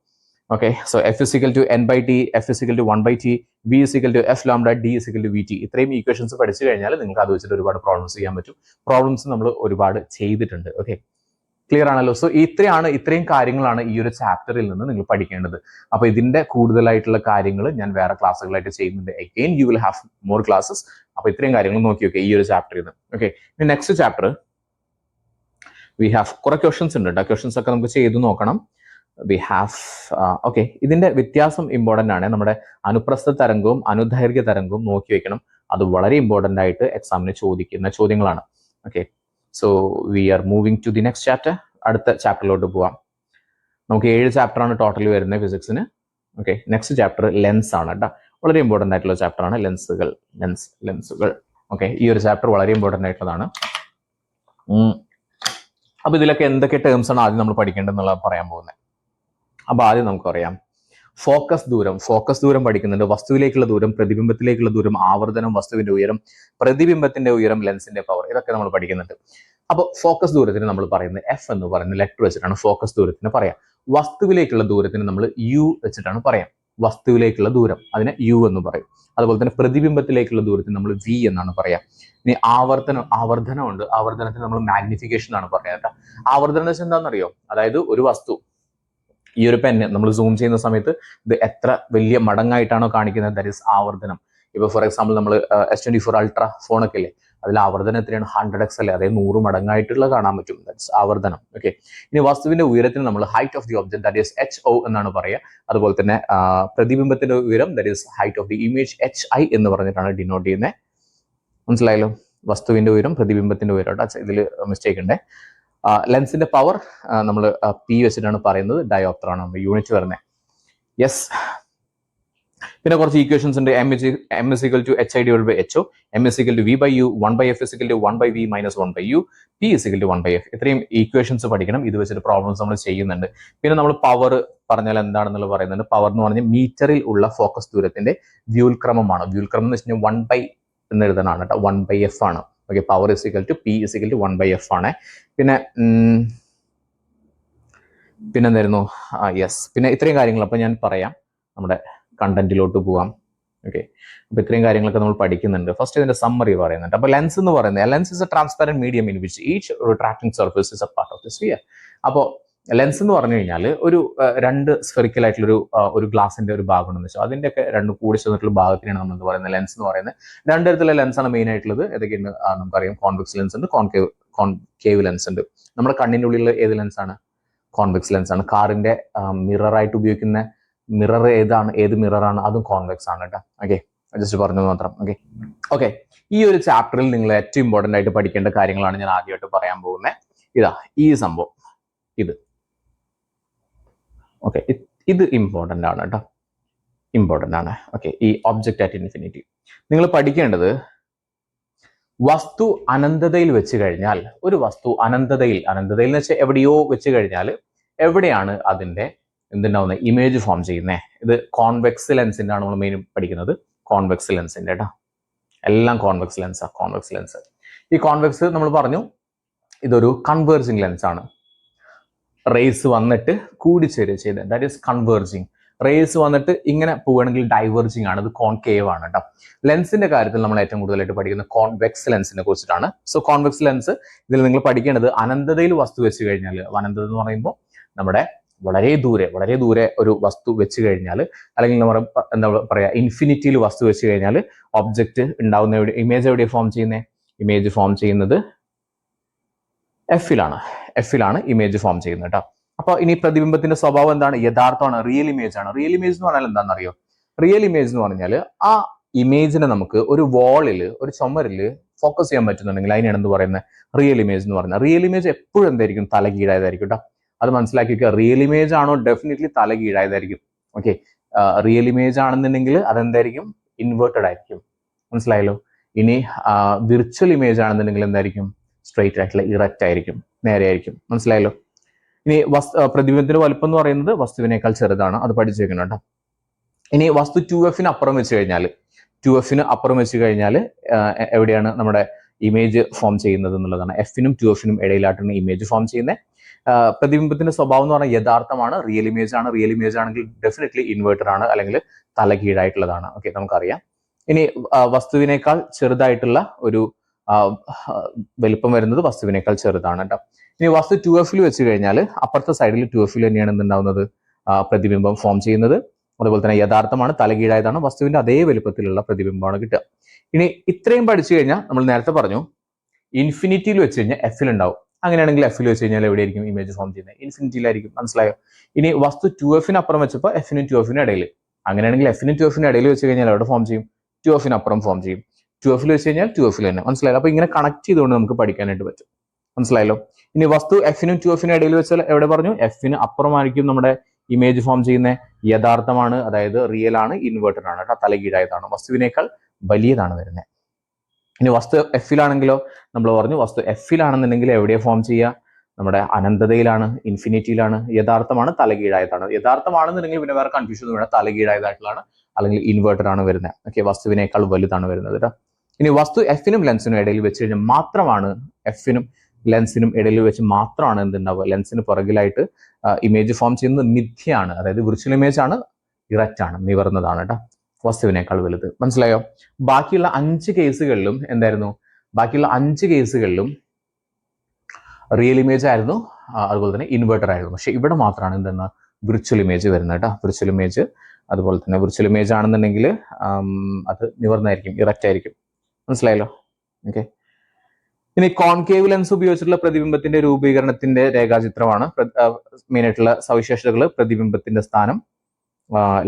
Okay, so f is equal to n by t, f is equal to 1/t, v is equal to f lambda, d is equal to v t. ഇത്രയും ഈക്വേഷൻസ് പഠിച്ചു കഴിഞ്ഞാൽ നിങ്ങൾക്ക് അത് വെച്ചിട്ട് ഒരുപാട് പ്രോബ്ലംസ് ചെയ്യാൻ പറ്റും. പ്രോബ്ലംസ് നമ്മൾ ഒരുപാട് ചെയ്തിട്ടുണ്ട്. ഓക്കെ, ക്ലിയർ ആണല്ലോ. സോ ഇത്രയും കാര്യങ്ങളാണ് ഈ ഒരു ചാപ്റ്ററിൽ നിന്ന് നിങ്ങൾ പഠിക്കേണ്ടത്. അപ്പൊ ഇതിന്റെ കൂടുതലായിട്ടുള്ള കാര്യങ്ങൾ ഞാൻ വേറെ ക്ലാസ്സുകളായിട്ട് ചെയ്യുന്നുണ്ട്. Again you will have more classes. അപ്പൊ ഇത്രയും കാര്യങ്ങൾ നോക്കി ഈ ഒരു ചാപ്റ്ററിൽ നിന്ന്. Okay, next chapter we have കുറെ ക്വസ്റ്റൻസ് ഉണ്ട്. ക്വസ്റ്റൻസ് ഒക്കെ നമുക്ക് ചെയ്ത് നോക്കണം. വി ഹാവ് ഓക്കെ, ഇതിന്റെ വ്യത്യാസം ഇമ്പോർട്ടന്റ് ആണ്. നമ്മുടെ അനുപ്രസ്ഥ തരംഗവും അനുദൈർഘ്യ തരംഗവും നോക്കി വെക്കണം. അത് വളരെ ഇമ്പോർട്ടന്റ് ആയിട്ട് എക്സാമിന് ചോദിക്കുന്ന ചോദ്യങ്ങളാണ്. Okay, so we are moving to the next chapter. അടുത്ത ചാപ്റ്ററിലോട്ട് പോവാം. നമുക്ക് 7 ചാപ്റ്റർ ആണ് ടോട്ടൽ വരുന്നത് ഫിസിക്സിന്. ഓക്കെ, നെക്സ്റ്റ് ചാപ്റ്റർ ലെൻസ് ആണ് കേട്ടോ. വളരെ ഇമ്പോർട്ടന്റ് ആയിട്ടുള്ള ചാപ്റ്റർ ആണ് ലെൻസുകൾ. ഓക്കെ, ഈ ഒരു ചാപ്റ്റർ വളരെ ഇമ്പോർട്ടന്റ് ആയിട്ടുള്ളതാണ്. അപ്പൊ ഇതിലൊക്കെ എന്തൊക്കെ ടേംസ് ആണ് ആദ്യം നമ്മൾ പഠിക്കേണ്ടതെന്നുള്ളത് പറയാൻ പോകുന്നത്. അപ്പൊ ആദ്യം നമുക്കറിയാം ഫോക്കസ് ദൂരം പഠിക്കുന്നുണ്ട്. വസ്തുവിലേക്കുള്ള ദൂരം, പ്രതിബിംബത്തിലേക്കുള്ള ദൂരം, ആവർത്തനം, വസ്തുവിന്റെ ഉയരം, പ്രതിബിംബത്തിന്റെ ഉയരം, ലെൻസിന്റെ പവർ, ഇതൊക്കെ നമ്മൾ പഠിക്കുന്നുണ്ട്. അപ്പോൾ ഫോക്കസ് ദൂരത്തിന് നമ്മൾ പറയുന്നത് എഫ് എന്ന് പറയുന്ന ലെറ്റർ വെച്ചിട്ടാണ് ഫോക്കസ് ദൂരത്തിന് പറയാം. വസ്തുവിലേക്കുള്ള ദൂരത്തിന് നമ്മൾ യു വെച്ചിട്ടാണ് പറയാം. വസ്തുവിലേക്കുള്ള ദൂരം അതിനെ യു എന്ന് പറയും. അതുപോലെ തന്നെ പ്രതിബിംബത്തിലേക്കുള്ള ദൂരത്തിന് നമ്മൾ വി എന്നാണ് പറയാം. ഇനി ആവർത്തനമുണ്ട്. ആവർത്തനത്തിന് നമ്മൾ മാഗ്നിഫിക്കേഷൻ ആണ് പറയുന്നത്. ആവർത്തനം വെച്ചാൽ എന്താണെന്നറിയോ? അതായത് ഒരു വസ്തു, ഈ ഒരു പെന്ന് നമ്മൾ സൂം ചെയ്യുന്ന സമയത്ത് ഇത് എത്ര വലിയ മടങ്ങായിട്ടാണോ കാണിക്കുന്നത്, ദാറ്റ് ഈസ് ആവർത്തനം. ഇപ്പൊ ഫോർ എക്സാമ്പിൾ നമ്മൾ S24 അൾട്രാ ഫോണൊക്കെ ഇല്ലേ, അതിൽ ആവർത്തനം എത്രയാണ്? 100x അല്ലേ, അതായത് 100 മടങ്ങായിട്ടുള്ള കാണാൻ പറ്റും. ദാറ്റ്സ് ആവർത്തനം. ഓക്കെ, ഇനി വസ്തുവിന്റെ ഉയരത്തിന് നമ്മൾ height of the object, that is HO എന്നാണ് പറയുക. അതുപോലെ തന്നെ പ്രതിബിംബത്തിന്റെ ഉയരം, that is height of the image, HI എന്ന് പറഞ്ഞിട്ടാണ് ഡിനോട്ട് ചെയ്യുന്നത്. മനസ്സിലായല്ലോ? വസ്തുവിന്റെ ഉയരം, പ്രതിബിംബത്തിന്റെ ഉയരം. ഇതിൽ മിസ്റ്റേക്ക് ഉണ്ട്. ലെൻസിന്റെ പവർ നമ്മൾ പി വെച്ചിട്ടാണ് പറയുന്നത്. ഡയോപ്റ്റർ ആണ് നമ്മൾ യൂണിറ്റ് വരുന്നത്. യെസ്, പിന്നെ കുറച്ച് ഈക്വേഷൻസ് ഉണ്ട്. m is equal to HI divided by HO, m is equal to V by U, 1/f is equal to 1/v minus 1/u, p is equal to 1/f. ഇത്രയും equations പഠിക്കണം. ഇത് വെച്ചിട്ട് problems നമ്മൾ ചെയ്യുന്നുണ്ട്. പിന്നെ നമ്മൾ പവർ പറഞ്ഞാൽ എന്താണെന്നുള്ളത് പറയുന്നുണ്ട്. പവർ എന്ന് പറഞ്ഞാൽ മീറ്ററിൽ ഉള്ള ഫോക്കസ് ദൂരത്തിന്റെ വ്യൂൽക്രമമാണ്. വ്യൂൽക്രമം എന്ന് വെച്ചാൽ 1/, എന്ന് എഴുതാനാണ് കേട്ടോ. 1/f ആണ്. Okay, power is equal to p is equal to 1/f ആണ്. പിന്നെ എന്തായിരുന്നു? യെസ്, പിന്നെ ഇത്രയും കാര്യങ്ങൾ അപ്പൊ ഞാൻ പറയാം. നമ്മുടെ കണ്ടന്റിലോട്ട് പോവാം. ഓക്കെ, അപ്പൊ ഇത്രയും കാര്യങ്ങളൊക്കെ നമ്മൾ പഠിക്കുന്നുണ്ട്. ഫസ്റ്റ് ഇതിന്റെ സമ്മറി പറയുന്നുണ്ട്. അപ്പൊ ലെൻസ് എന്ന് പറയുന്നത്, lens is a transparent medium in which each refracting surface is a part of the sphere. അപ്പോൾ ലെൻസ് എന്ന് പറഞ്ഞു കഴിഞ്ഞാൽ ഒരു രണ്ട് സ്ഫെറിക്കൽ ആയിട്ടുള്ള ഒരു ഗ്ലാസിന്റെ ഒരു ഭാഗം ഉണ്ടെന്ന് വെച്ചാൽ അതിന്റെ ഒക്കെ രണ്ട് കൂടി ചേർന്നിട്ടുള്ള ഭാഗത്തിനാണ് നമ്മൾ എന്ത് പറയുന്നത്? ലെൻസ് എന്ന് പറയുന്നത്. രണ്ട് തരത്തിലുള്ള ലെൻസാണ് മെയിൻ ആയിട്ടുള്ളത്. ഏതൊക്കെയാണ് നമുക്കറിയാം? കോൺവെക്സ് ലെൻസ് ഉണ്ട്, കോൺകേവ് ലെൻസ് ഉണ്ട്. നമ്മുടെ കണ്ണിന്റെ ഉള്ളിൽ ഏത് ലെൻസാണ്? കോൺവെക്സ് ലെൻസ് ആണ്. കാറിന്റെ മിററായിട്ട് ഉപയോഗിക്കുന്ന മിറർ ഏത് മിററാണ്? അതും കോൺവെക്സ് ആണ് കേട്ടോ. ഓക്കെ, ജസ്റ്റ് പറഞ്ഞത് മാത്രം. ഓക്കെ, ഈ ഒരു ചാപ്റ്ററിൽ നിങ്ങൾ ഏറ്റവും ഇമ്പോർട്ടന്റ് ആയിട്ട് പഠിക്കേണ്ട കാര്യങ്ങളാണ് ഞാൻ ആദ്യമായിട്ട് പറയാൻ പോകുന്നത്. ഇതാ ഈ സംഭവം, ഓക്കെ, ഇത് ഇമ്പോർട്ടന്റ് ആണ് കേട്ടോ, ഇമ്പോർട്ടന്റ് ആണ്. ഓക്കെ, ഈ ഒബ്ജക്റ്റ് അറ്റ് ഇൻഫിനിറ്റി നിങ്ങൾ പഠിക്കേണ്ടത്, വസ്തു അനന്തതയിൽ വെച്ച് കഴിഞ്ഞാൽ, ഒരു വസ്തു അനന്തതയിൽ എന്ന് വെച്ചാൽ എവിടെയോ വെച്ച് കഴിഞ്ഞാൽ എവിടെയാണ് അതിന്റെ എന്തുണ്ടാവുന്നത്? ഇമേജ് ഫോം ചെയ്യുന്നത്. ഇത് കോൺവെക്സ് ലെൻസിന്റെ ആണ് നമ്മൾ മെയിൻ പഠിക്കുന്നത്. കോൺവെക്സ് ലെൻസിന്റെ കേട്ടോ, എല്ലാം കോൺവെക്സ് ലെൻസാണ്. കോൺവെക്സ് ലെൻസ്, ഈ കോൺവെക്സ് നമ്മൾ പറഞ്ഞു ഇതൊരു കൺവേർജിങ് ലെൻസ് ആണ്. റേസ് വന്നിട്ട് കൂടിച്ചേരുക ചെയ്ത്, ദാറ്റ് ഈസ് കൺവേർജിങ്. റേസ് വന്നിട്ട് ഇങ്ങനെ പോവുകയാണെങ്കിൽ ഡൈവേർജിങ് ആണ്. ഇത് കോൺകേവ് ആണ് കേട്ടോ. ലെൻസിന്റെ കാര്യത്തിൽ നമ്മൾ ഏറ്റവും കൂടുതലായിട്ട് പഠിക്കുന്നത് കോൺവെക്സ് ലെൻസിനെ കുറിച്ചിട്ടാണ്. സോ കോൺവെക്സ് ലെൻസ് ഇതിൽ നിങ്ങൾ പഠിക്കേണ്ടത്, അനന്തതയിൽ വസ്തു വെച്ച് കഴിഞ്ഞാൽ, അനന്തത എന്ന് പറയുമ്പോൾ നമ്മുടെ വളരെ ദൂരെ ഒരു വസ്തു വെച്ച് കഴിഞ്ഞാൽ, അല്ലെങ്കിൽ എന്താ പറയാ, ഇൻഫിനിറ്റിയിൽ വസ്തു വെച്ച് കഴിഞ്ഞാൽ ഒബ്ജക്റ്റ് ഉണ്ടാവുന്ന ഇമേജ് എവിടെയാണ് ഫോം ചെയ്യുന്നത്? ഇമേജ് ഫോം ചെയ്യുന്നത് എഫിലാണ് ഇമേജ് ഫോം ചെയ്യുന്നത് കേട്ടോ. അപ്പൊ ഇനി പ്രതിബിംബത്തിന്റെ സ്വഭാവം എന്താണ്? യഥാർത്ഥമാണ്, റിയൽ ഇമേജ് ആണ്. റിയൽ ഇമേജ് എന്ന് പറഞ്ഞാൽ എന്താണെന്നറിയോ? റിയൽ ഇമേജ് എന്ന് പറഞ്ഞാൽ ആ ഇമേജിനെ നമുക്ക് ഒരു വാളില്, ഒരു ചുമരില് ഫോക്കസ് ചെയ്യാൻ പറ്റുന്നുണ്ടെങ്കിൽ അതിനാണ് എന്ത് പറയുന്നത്? റിയൽ ഇമേജ് എന്ന് പറയുന്നത്. റിയൽ ഇമേജ് എപ്പോഴും എന്തായിരിക്കും? തലകീഴായതായിരിക്കും കേട്ടോ. അത് മനസ്സിലാക്കി വെക്കുക. റിയൽ ഇമേജ് ആണോ? ഡെഫിനറ്റ്ലി തലകീഴായതായിരിക്കും. ഓക്കെ, റിയൽ ഇമേജ് ആണെന്നുണ്ടെങ്കിൽ അതെന്തായിരിക്കും? ഇൻവേർട്ടഡ് ആയിരിക്കും. മനസ്സിലായല്ലോ? ഇനി വിർച്വൽ ഇമേജ് ആണെന്നുണ്ടെങ്കിൽ എന്തായിരിക്കും? സ്ട്രെയിറ്റ് ആയിട്ടുള്ള ഇറക്റ്റ് ആയിരിക്കും, നേരെ ആയിരിക്കും. മനസ്സിലായല്ലോ? ഇനി പ്രതിബിംബത്തിന്റെ വലുപ്പം എന്ന് പറയുന്നത് വസ്തുവിനേക്കാൾ ചെറുതാണ്. അത് പഠിച്ചു വെക്കണം കേട്ടോ. ഇനി വസ്തു 2F അപ്പുറം വെച്ച് കഴിഞ്ഞാൽ, 2F അപ്പുറം വെച്ച് കഴിഞ്ഞാൽ എവിടെയാണ് നമ്മുടെ ഇമേജ് ഫോം ചെയ്യുന്നത് എന്നുള്ളതാണ്. എഫിനും ടു എഫിനും ഇടയിലായിട്ടാണ് ഇമേജ് ഫോം ചെയ്യുന്നത്. പ്രതിബിംബത്തിന്റെ സ്വഭാവം എന്ന് പറഞ്ഞാൽ യഥാർത്ഥമാണ്, റിയൽ ഇമേജ് ആണ്. റിയൽ ഇമേജ് ആണെങ്കിൽ ഡെഫിനറ്റ്ലി ഇൻവേർട്ടർ ആണ്, അല്ലെങ്കിൽ തലകീഴായിട്ടുള്ളതാണ്. ഓക്കെ, നമുക്കറിയാം. ഇനി വസ്തുവിനേക്കാൾ ചെറുതായിട്ടുള്ള ഒരു വലിപ്പം വരുന്നത് വസ്തുവിനേക്കാൾ ചെറുതാണ് കേട്ടോ. ഇനി വസ്തു ടു എഫിൽ വെച്ച് കഴിഞ്ഞാൽ അപ്പുറത്തെ സൈഡിൽ ടു എഫിൽ തന്നെയാണ് എന്തുണ്ടാവുന്നത്, പ്രതിബിംബം ഫോം ചെയ്യുന്നത്. അതുപോലെ തന്നെ യഥാർത്ഥമാണ്, തലകീഴായതാണ്, വസ്തുവിന്റെ അതേ വലുപ്പത്തിലുള്ള പ്രതിബിംബമാണ് കിട്ടുക. ഇനി ഇത്രയും പഠിച്ചു കഴിഞ്ഞാൽ നമ്മൾ നേരത്തെ പറഞ്ഞു ഇൻഫിനിറ്റിയിൽ വെച്ച് കഴിഞ്ഞാൽ എഫിൽ ഉണ്ടാവും. അങ്ങനെയാണെങ്കിൽ എഫിൽ വെച്ച് കഴിഞ്ഞാൽ എവിടെയായിരിക്കും ഇമേജ് ഫോം ചെയ്യുന്നത്? ഇൻഫിനിറ്റിയിലായിരിക്കും. മനസ്സിലായോ? ഇനി വസ്തു ടു എഫിന് അപ്പുറം വെച്ചപ്പോൾ എഫിനും ടു എഫിനും ഇടയിൽ, അങ്ങനെയാണെങ്കിൽ എഫിനും ടു എഫിനും ഇടയിൽ വെച്ച് കഴിഞ്ഞാൽ എവിടെ ഫോം ചെയ്യും? ടു എഫിന് അപ്പുറം ഫോം ചെയ്യും. ടു എഫിൽ വെച്ച് കഴിഞ്ഞാൽ ടു എഫിൽ തന്നെ. മനസ്സിലായല്ലോ? അപ്പൊ ഇങ്ങനെ കണക്ട് ചെയ്തുകൊണ്ട് നമുക്ക് പഠിക്കാനായിട്ട് പറ്റും. മനസ്സിലായല്ലോ? ഇനി വസ്തു എഫിനും ടു എഫിനും ഇടയിൽ വെച്ചാൽ എവിടെ പറഞ്ഞു? എഫിന് അപ്പുറമായിരിക്കും നമ്മുടെ ഇമേജ് ഫോം ചെയ്യുന്ന. യഥാർത്ഥമാണ്, അതായത് റിയൽ ആണ്, ഇൻവേർട്ടർ ആണ് കേട്ടോ, തലകീഴായതാണ്, വസ്തുവിനേക്കാൾ വലിയതാണ് വരുന്നത്. ഇനി വസ്തു എഫിലാണെങ്കിലോ നമ്മൾ പറഞ്ഞു വസ്തു എഫിലാണെന്നുണ്ടെങ്കിൽ എവിടെയാണ് ഫോം ചെയ്യുക? നമ്മുടെ അനന്തതയിലാണ്, ഇൻഫിനിറ്റിയിലാണ്. യഥാർത്ഥമാണ്, തലകീഴായതാണ്. യഥാർത്ഥമാണെന്നുണ്ടെങ്കിൽ പിന്നെ വേറെ കൺഫ്യൂഷൻ ഒന്നും വേണം, തലകീഴായതായിട്ടുള്ളതാണ് അല്ലെങ്കിൽ ഇൻവേർട്ടർ ആണ് വരുന്നത്. ഓക്കെ, വസ്തുവിനേക്കാൾ വലുതാണ് വരുന്നത് കേട്ടോ. ഇനി വസ്തു എഫിനും ലെൻസിനും ഇടയിൽ വെച്ച് കഴിഞ്ഞാൽ മാത്രമാണ്, എഫിനും ലെൻസിനും ഇടയിൽ വെച്ച് മാത്രമാണ് എന്തുണ്ടാവുക? ലെൻസിന് പുറകിലായിട്ട് ഇമേജ് ഫോം ചെയ്യുന്നത് മിഥ്യയാണ്, അതായത് വിർച്വൽ ഇമേജ് ആണ്, ഇറക്റ്റ് ആണ്, നിവർന്നതാണ് കേട്ടോ, വസ്തുവിനേക്കാൾ വലുത്. മനസ്സിലായോ? ബാക്കിയുള്ള 5 കേസുകളിലും എന്തായിരുന്നു? ബാക്കിയുള്ള 5 കേസുകളിലും റിയൽ ഇമേജ് ആയിരുന്നു, അതുപോലെ തന്നെ ഇൻവേർട്ടർ ആയിരുന്നു. പക്ഷെ ഇവിടെ മാത്രമാണ് എന്തെന്ന് വിർച്വൽ ഇമേജ് വരുന്നത് കേട്ടോ. വിർച്വൽ ഇമേജ്, അതുപോലെ തന്നെ വിർച്വൽ ഇമേജ് ആണെന്നുണ്ടെങ്കിൽ അത് നിവർന്നായിരിക്കും, ഇറക്റ്റ് ആയിരിക്കും. മനസ്സിലായല്ലോ? ഓക്കെ. ഇനി കോൺകേവ് ലെൻസ് ഉപയോഗിച്ചിട്ടുള്ള പ്രതിബിംബത്തിന്റെ രൂപീകരണത്തിന്റെ രേഖാചിത്രമാണ്. മെയിൻ ആയിട്ടുള്ള സവിശേഷതകൾ: പ്രതിബിംബത്തിന്റെ സ്ഥാനം,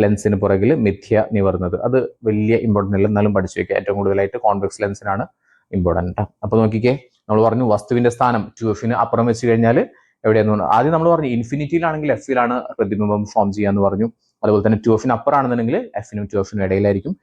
ലെൻസിന് പുറകിൽ മിഥ്യ, നിവർന്നത്. അത് വലിയ ഇമ്പോർട്ടൻ്റ് അല്ല, എന്നാലും പഠിച്ചു വെക്കുക. ഏറ്റവും കൂടുതലായിട്ട് കോൺവെക്സ് ലെൻസിനാണ് ഇമ്പോർട്ടൻ്റ്. അപ്പൊ നോക്കിക്കേ, നമ്മൾ പറഞ്ഞു വസ്തുവിന്റെ സ്ഥാനം ടു എഫിന് അപ്പുറം വെച്ച് കഴിഞ്ഞാൽ എവിടെയാന്ന് ആദ്യം നമ്മൾ പറഞ്ഞു ഇൻഫിനിറ്റിയിലാണെങ്കിൽ എഫിലാണ് പ്രതിബിംബം ഫോം ചെയ്യാന്ന് പറഞ്ഞു. അതുപോലെ തന്നെ ടു എഫിന് അപ്പുറമാണെന്നുണ്ടെങ്കിൽ എഫിനും ടു എഫിനും ഇടയിലായിരിക്കും.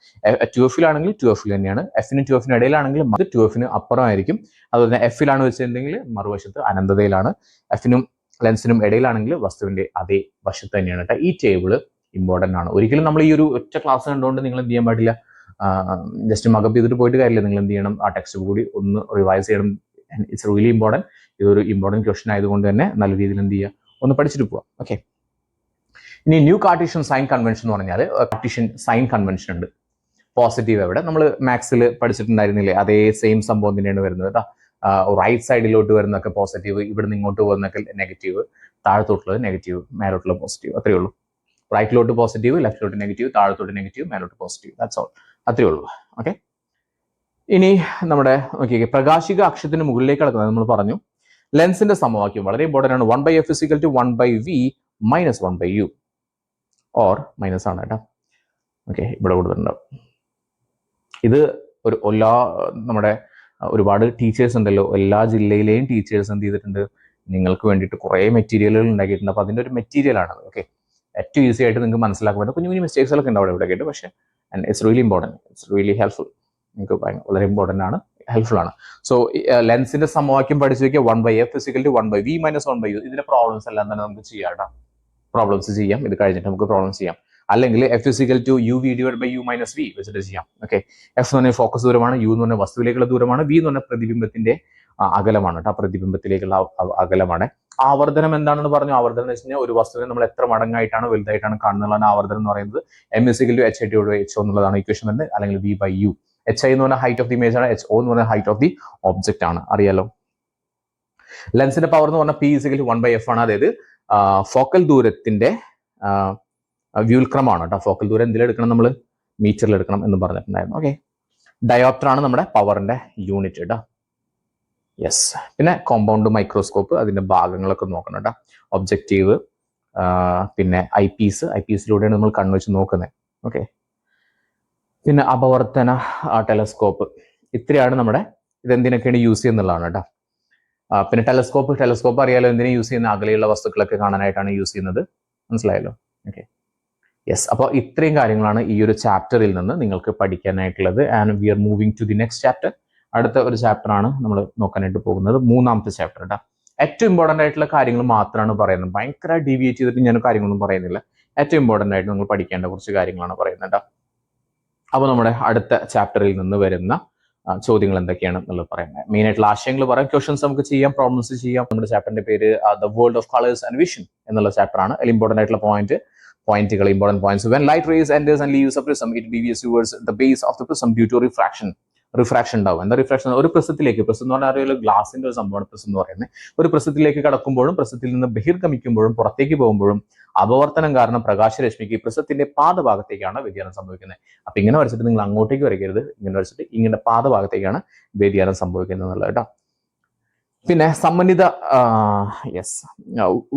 ടു എഫിലാണെങ്കിൽ ടു എഫിൽ തന്നെയാണ്. എഫിനും ടു എഫിനും ഇടയിലാണെങ്കിൽ അത് ടു എഫിന് അപ്പുറമായിരിക്കും. അതുപോലെ തന്നെ എഫിലാണ് വെച്ചിട്ടുണ്ടെങ്കിൽ മറുവശത്ത് അനന്തതയിലാണ്. എഫിനും ലെൻസിനും ഇടയിലാണെങ്കിൽ വസ്തുവിന്റെ അതേ വശത്ത് തന്നെയാണ് കേട്ടോ. ഈ ടേബിള് ഇമ്പോർട്ടൻ്റ് ആണ്. ഒരിക്കലും നമ്മൾ ഈ ഒരു ഒറ്റ ക്ലാസ് കണ്ടുകൊണ്ട് നിങ്ങൾ എന്ത് ചെയ്യാൻ പാടില്ല, ജസ്റ്റ് മകപ്പ് ചെയ്തിട്ട് പോയിട്ട് കാര്യമില്ല. നിങ്ങൾ എന്ത് ചെയ്യണം? ആ ടെക്സ്റ്റ് കൂടി ഒന്ന് റിവൈസ് ചെയ്യണം. It's really important. ഇതൊരു ഇമ്പോർട്ടൻറ്റ് ക്വസ്റ്റൻ ആയതുകൊണ്ട് തന്നെ നല്ല രീതിയിൽ എന്ത് ചെയ്യുക, ഒന്ന് പഠിച്ചിട്ട് പോവാം. ഓക്കെ. ഇനി ന്യൂ കാർട്ടീഷ്യൻ സൈൻ കൺവെൻഷൻ എന്ന് പറഞ്ഞാൽ കാർട്ടീഷ്യൻ സൈൻ കൺവെൻഷൻ ഉണ്ട്. പോസിറ്റീവ് എവിടെ നമ്മൾ മാത്സിൽ പഠിച്ചിട്ടുണ്ടായിരുന്നില്ലേ? അതേ സെയിം സംഭവം തന്നെയാണ് വരുന്നത് കേട്ടോ. റൈറ്റ് സൈഡിലോട്ട് വരുന്നൊക്കെ പോസിറ്റീവ്, ഇവിടുന്ന് ഇങ്ങോട്ട് പോകുന്നൊക്കെ നെഗറ്റീവ്, താഴത്തോട്ടുള്ളത് നെഗറ്റീവ്, മേലോട്ടുള്ള പോസിറ്റീവ്. അത്രയേ ഉള്ളൂ. റൈറ്റിലോട്ട് പോസിറ്റീവ്, ലെഫ്റ്റിലോട്ട് നെഗറ്റീവ്, താഴത്തോട്ട് നെഗറ്റീവ്, മേലോട്ട് പോസിറ്റീവ്. That's all. അത്രയേ ഉള്ളൂ. ഓക്കെ. ഇനി നമ്മുടെ നോക്കിയേ, പ്രകാശിക അക്ഷത്തിന് മുകളിലേക്ക് കിടക്കുന്നത് നമ്മൾ പറഞ്ഞു. ലെൻസിന്റെ സമവാക്യം വളരെ ഇമ്പോർട്ടൻ്റ് ആണ്. 1/f = 1/v - 1/u. Or minus ആണ് കേട്ടോ. ഓക്കെ, ഇവിടെ കൊടുത്തിട്ടുണ്ടാവും. ഇത് ഒരു നമ്മുടെ ഒരുപാട് ടീച്ചേഴ്സ് ഉണ്ടല്ലോ, എല്ലാ ജില്ലയിലെയും ടീച്ചേഴ്സ് എന്ത് ചെയ്തിട്ടുണ്ട്, നിങ്ങൾക്ക് വേണ്ടിയിട്ട് കുറേ മെറ്റീരിയലുകൾ ഉണ്ടാക്കിയിട്ടുണ്ട്. അപ്പോൾ അതിൻ്റെ ഒരു മെറ്റീരിയലാണ്. ഓക്കെ, ഏറ്റവും ഈസി ആയിട്ട് നിങ്ങൾക്ക് മനസ്സിലാക്കാൻ പറ്റും. കുഞ്ഞു കുഞ്ഞു മിസ്റ്റേക്സുകളൊക്കെ ഉണ്ടാവും ഇവിടെ കേട്ട്, പക്ഷേ it's really important, it's really helpful. നിങ്ങൾക്ക് വളരെ ഇമ്പോർട്ടൻ്റ് ആണ്, ഹെൽപ്ഫുൾ ആണ്. സോ ലെൻസിന്റെ സമവാക്യം പഠിച്ചു വയ്ക്കുക. 1/f = 1/v - 1/u. ഇതിന്റെ പ്രോബ്ലംസ് എല്ലാം തന്നെ നമുക്ക് ചെയ്യാം കേട്ടോ. പ്രോബ്ലംസ് ചെയ്യാം. ഇത് കഴിഞ്ഞിട്ട് നമുക്ക് പ്രോബ്ലംസ് ചെയ്യാം. അല്ലെങ്കിൽ f = uv / u - v വെച്ചിട്ട് ചെയ്യാം. ഓക്കെ. f എന്ന് പറഞ്ഞാൽ ഫോക്കസ് ദൂരമാണ്, u എന്ന് പറഞ്ഞാൽ വസ്തുവിലേക്കുള്ള ദൂരമാണ്, v എന്ന് പറഞ്ഞാൽ പ്രതിബിംബത്തിന്റെ അകലമാണ് കേട്ടോ. പ്രതിബിംബത്തിലേക്കുള്ള അകലമാണ്. ആവർത്തനം എന്താണെന്ന് പറഞ്ഞു? ആവർത്തനം എന്ന് വെച്ച് കഴിഞ്ഞാൽ ഒരു വസ്തുവിനെ നമ്മൾ എത്ര മടങ്ങായിട്ടാണ് വലുതായിട്ടാണ് കാണുന്നതാണ് ആവർത്തനം എന്ന് പറയുന്നത്. m = h/h എന്നുള്ളതാണ് ഇക്വേഷൻ വരുന്നത്. അല്ലെങ്കിൽ v/u. hi എന്ന് പറഞ്ഞാൽ ഹൈറ്റ് ഓഫ് ദി ഇമേജ് ആണ്, ho എന്ന് പറഞ്ഞാൽ ഹൈറ്റ് ഓഫ് ദി ഒബ്ജക്റ്റ് ആണ്. അറിയാലോ. ലെൻസിന്റെ പവർ എന്ന് പറഞ്ഞാൽ p = 1/f ആണ്. അതായത് ഫോക്കൽ ദൂരത്തിന്റെ വ്യൂൽക്രമമാണ് കേട്ടോ. ഫോക്കൽ ദൂരം എന്തിലെടുക്കണം? നമ്മൾ മീറ്ററിൽ എടുക്കണം എന്ന് പറഞ്ഞിട്ടുണ്ടായിരുന്നു. ഓക്കെ. ഡയോപ്റ്റർ ആണ് നമ്മുടെ പവറിന്റെ യൂണിറ്റ് കേട്ടോ. യെസ്. പിന്നെ കോമ്പൗണ്ട് മൈക്രോസ്കോപ്പ്, അതിന്റെ ഭാഗങ്ങളൊക്കെ നോക്കണം കേട്ടോ. ഒബ്ജക്റ്റീവ്, പിന്നെ ഐപീസിലൂടെയാണ് നമ്മൾ കണ്ണുവെച്ച് നോക്കുന്നത്. ഓക്കെ. പിന്നെ അപവർത്തന ടെലസ്കോപ്പ്. ഇത്രയാണ് നമ്മുടെ ഇതെന്തിനൊക്കെയാണ് യൂസ് ചെയ്യുന്നുള്ളതാണ് കേട്ടോ. പിന്നെ ടെലസ്കോപ്പ് അറിയാലോ, എന്തിനാ യൂസ് ചെയ്യുന്ന? അകലെയുള്ള വസ്തുക്കളൊക്കെ കാണാനായിട്ടാണ് യൂസ് ചെയ്യുന്നത്. മനസ്സിലായല്ലോ? ഓക്കെ. യെസ്. അപ്പോൾ ഇത്രയും കാര്യങ്ങളാണ് ഈ ഒരു ചാപ്റ്ററിൽ നിന്ന് നിങ്ങൾക്ക് പഠിക്കാനായിട്ടുള്ളത്. And we are moving to the next chapter. അടുത്ത ഒരു ചാപ്റ്റർ ആണ് നമ്മൾ നോക്കാനായിട്ട് പോകുന്നത്, 3ാമത്തെ ചാപ്റ്റർ കേട്ടോ. ഏറ്റവും ഇമ്പോർട്ടൻ്റ് ആയിട്ടുള്ള കാര്യങ്ങൾ മാത്രമാണ് പറയുന്നത്. ഭയങ്കര ഡീവിയേറ്റ് ചെയ്തിട്ട് ഞാൻ കാര്യങ്ങളൊന്നും പറയുന്നില്ല. ഏറ്റവും ഇമ്പോർട്ടൻ്റ് ആയിട്ട് നിങ്ങൾ പഠിക്കേണ്ട കുറച്ച് കാര്യങ്ങളാണ് പറയുന്നത് കേട്ടോ. അപ്പോൾ നമ്മുടെ അടുത്ത ചാപ്റ്ററിൽ നിന്ന് വരുന്ന ചോദ്യങ്ങൾ എന്തൊക്കെയാണ് എന്നുള്ളത് പറയുന്നത്. മെയിൻ ആയിട്ടുള്ള ആശയങ്ങൾ പറയാം, ക്വസ്റ്റൻസ് നമുക്ക് ചെയ്യാം, പ്രോബ്ലംസ് ചെയ്യാം. നമ്മുടെ ചാപ്റ്ററിന്റെ പേര് the world of colours and vision എന്നുള്ള ചാപ്റ്റർ ആണ്. അതിൽ ഇമ്പോർട്ടന്റ് ആയിട്ടുള്ള പോയിന്റുകൾ, important points. When light rays enters and leaves a prism, it deviates towards the base of the prism due to refraction ഉണ്ടാവും. എന്താ റിഫ്രാക്ഷൻ? ഒരു പ്രസത്തിലേക്ക്, പ്രസം എന്ന് പറഞ്ഞാൽ ഒരു ഗ്ലാസിന്റെ ഒരു സംഭവമാണ് പ്രസം എന്ന് പറയുന്നത്. ഒരു പ്രസത്തിലേക്ക് കടക്കുമ്പോഴും പ്രസത്തിൽ നിന്ന് ബഹിർഗമിക്കുമ്പോഴും പുറത്തേക്ക് പോകുമ്പോഴും അപവർത്തനം കാരണം പ്രകാശരശ്മിക്ക് പ്രസത്തിന്റെ പാദഭാഗത്തേക്കാണ് വ്യതിയാനം സംഭവിക്കുന്നത്. അപ്പൊ ഇങ്ങനെ വരച്ചിട്ട് നിങ്ങൾ അങ്ങോട്ടേക്ക് വരയ്ക്കരുത്, ഇങ്ങനെ വരച്ചിട്ട് ഇങ്ങനെ പാദഭാഗത്തേക്കാണ് വ്യതിയാനം സംഭവിക്കുന്നത് എന്നുള്ളത് കേട്ടോ. പിന്നെ സമന്വിത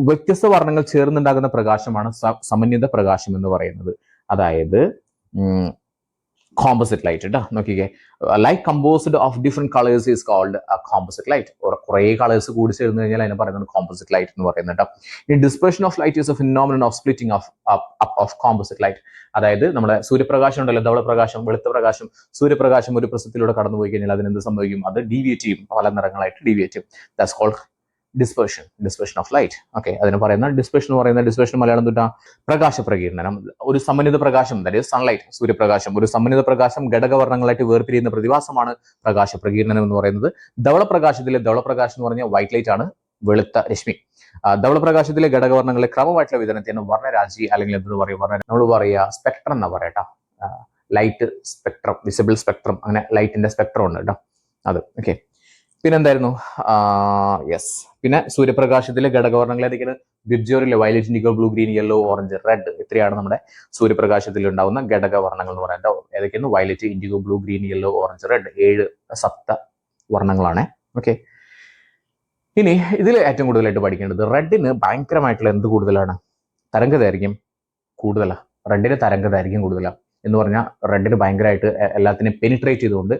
വ്യത്യസ്ത വർണ്ണങ്ങൾ ചേർന്നുണ്ടാകുന്ന പ്രകാശമാണ് സമന്വിത പ്രകാശം എന്ന് പറയുന്നത്. അതായത് കോമ്പോസിറ്റ് ലൈറ്റ് കേട്ടോ. നോക്കിക്കേ, light composed of different colours is called composite light. കുറേ കളേഴ്സ് കൂടി ചേർന്ന് കഴിഞ്ഞാൽ അതിനെ പറയുന്നത് കോമ്പോസിറ്റ് ലൈറ്റ് എന്ന് പറയുന്നത് കേട്ടോ. ഈ dispersion of light is A phenomenon of splitting of composite light. അതായത് നമ്മുടെ സൂര്യപ്രകാശം ഉണ്ടല്ലോ, ധവളപ്രകാശം, വെളുത്ത പ്രകാശം, സൂര്യപ്രകാശം ഒരു പ്രസത്തിലൂടെ കടന്നു പോയി കഴിഞ്ഞാൽ അതിനെന്ത് സംഭവിക്കും? അത് ഡീവിയേറ്റ് ചെയ്യും, പല നിറങ്ങളായിട്ട് ഡീവിയേറ്റ് ചെയ്യും. That's called dispersion of light. Okay, അതിന് പറയുന്ന ഡിസ്പെർഷൻ മലയാളം തൊട്ടാ പ്രകാശ പ്രകീർണനം. ഒരു സമന്വിത പ്രകാശം, ദാറ്റ് ഈസ് സൺലൈറ്റ്, സൂര്യപ്രകാശം, ഒരു സമന്വിത പ്രകാശം ഘടകവർണ്ണങ്ങളായിട്ട് വേർപിരിയുന്ന പ്രതിഭാസമാണ് പ്രകാശ പ്രകീർണനം എന്ന് പറയുന്നത്. ധവളപ്രകാശം എന്ന് പറഞ്ഞാൽ വൈറ്റ് ലൈറ്റ് ആണ്, വെളുത്ത രശ്മി. ധവളപ്രകാശത്തിലെ ഘടകവർണ്ണങ്ങളെ ക്രമമായിട്ടുള്ള വിതരണത്തെയാണ് വർണ്ണരാജി, അല്ലെങ്കിൽ എന്തെന്ന് പറയും, നമ്മൾ പറയുക സ്പെക്ട്രം എന്നാ പറയട്ടോ. ലൈറ്റ് സ്പെക്ട്രം, വിസിബിൾ സ്പെക്ട്രം, അങ്ങനെ ലൈറ്റിന്റെ സ്പെക്ട്രം ഉണ്ട് കേട്ടോ, അത്. ഓക്കെ, പിന്നെന്തായിരുന്നു? പിന്നെ സൂര്യപ്രകാശത്തിലെ ഘടകവർണ്ണങ്ങൾ ഏതൊക്കെയാണ്? വിബ്ജിയോറിലെ violet, indigo, blue, green, yellow, orange, red. ഇത്രയാണ് നമ്മുടെ സൂര്യപ്രകാശത്തിൽ ഉണ്ടാവുന്ന ഘടകവർണ്ണങ്ങൾ എന്ന് പറയുന്നത്. ഏതൊക്കെയാണ്? Violet, indigo, blue, green, yellow, orange, red. 7 സപ്ത വർണ്ണങ്ങളാണ്. ഓക്കെ, ഇനി ഇതിൽ ഏറ്റവും കൂടുതലായിട്ട് പഠിക്കേണ്ടത് റെഡിന് ഭയങ്കരമായിട്ടുള്ള എന്ത് കൂടുതലാണ്? തരംഗദൈർഘ്യം കൂടുതലാണ്. റെഡിന് തരംഗദൈർഘ്യം കൂടുതലാണ് എന്ന് പറഞ്ഞാൽ റെഡിന് ഭയങ്കരമായിട്ട് എല്ലാത്തിനെയും പെനിട്രേറ്റ് ചെയ്തുകൊണ്ട്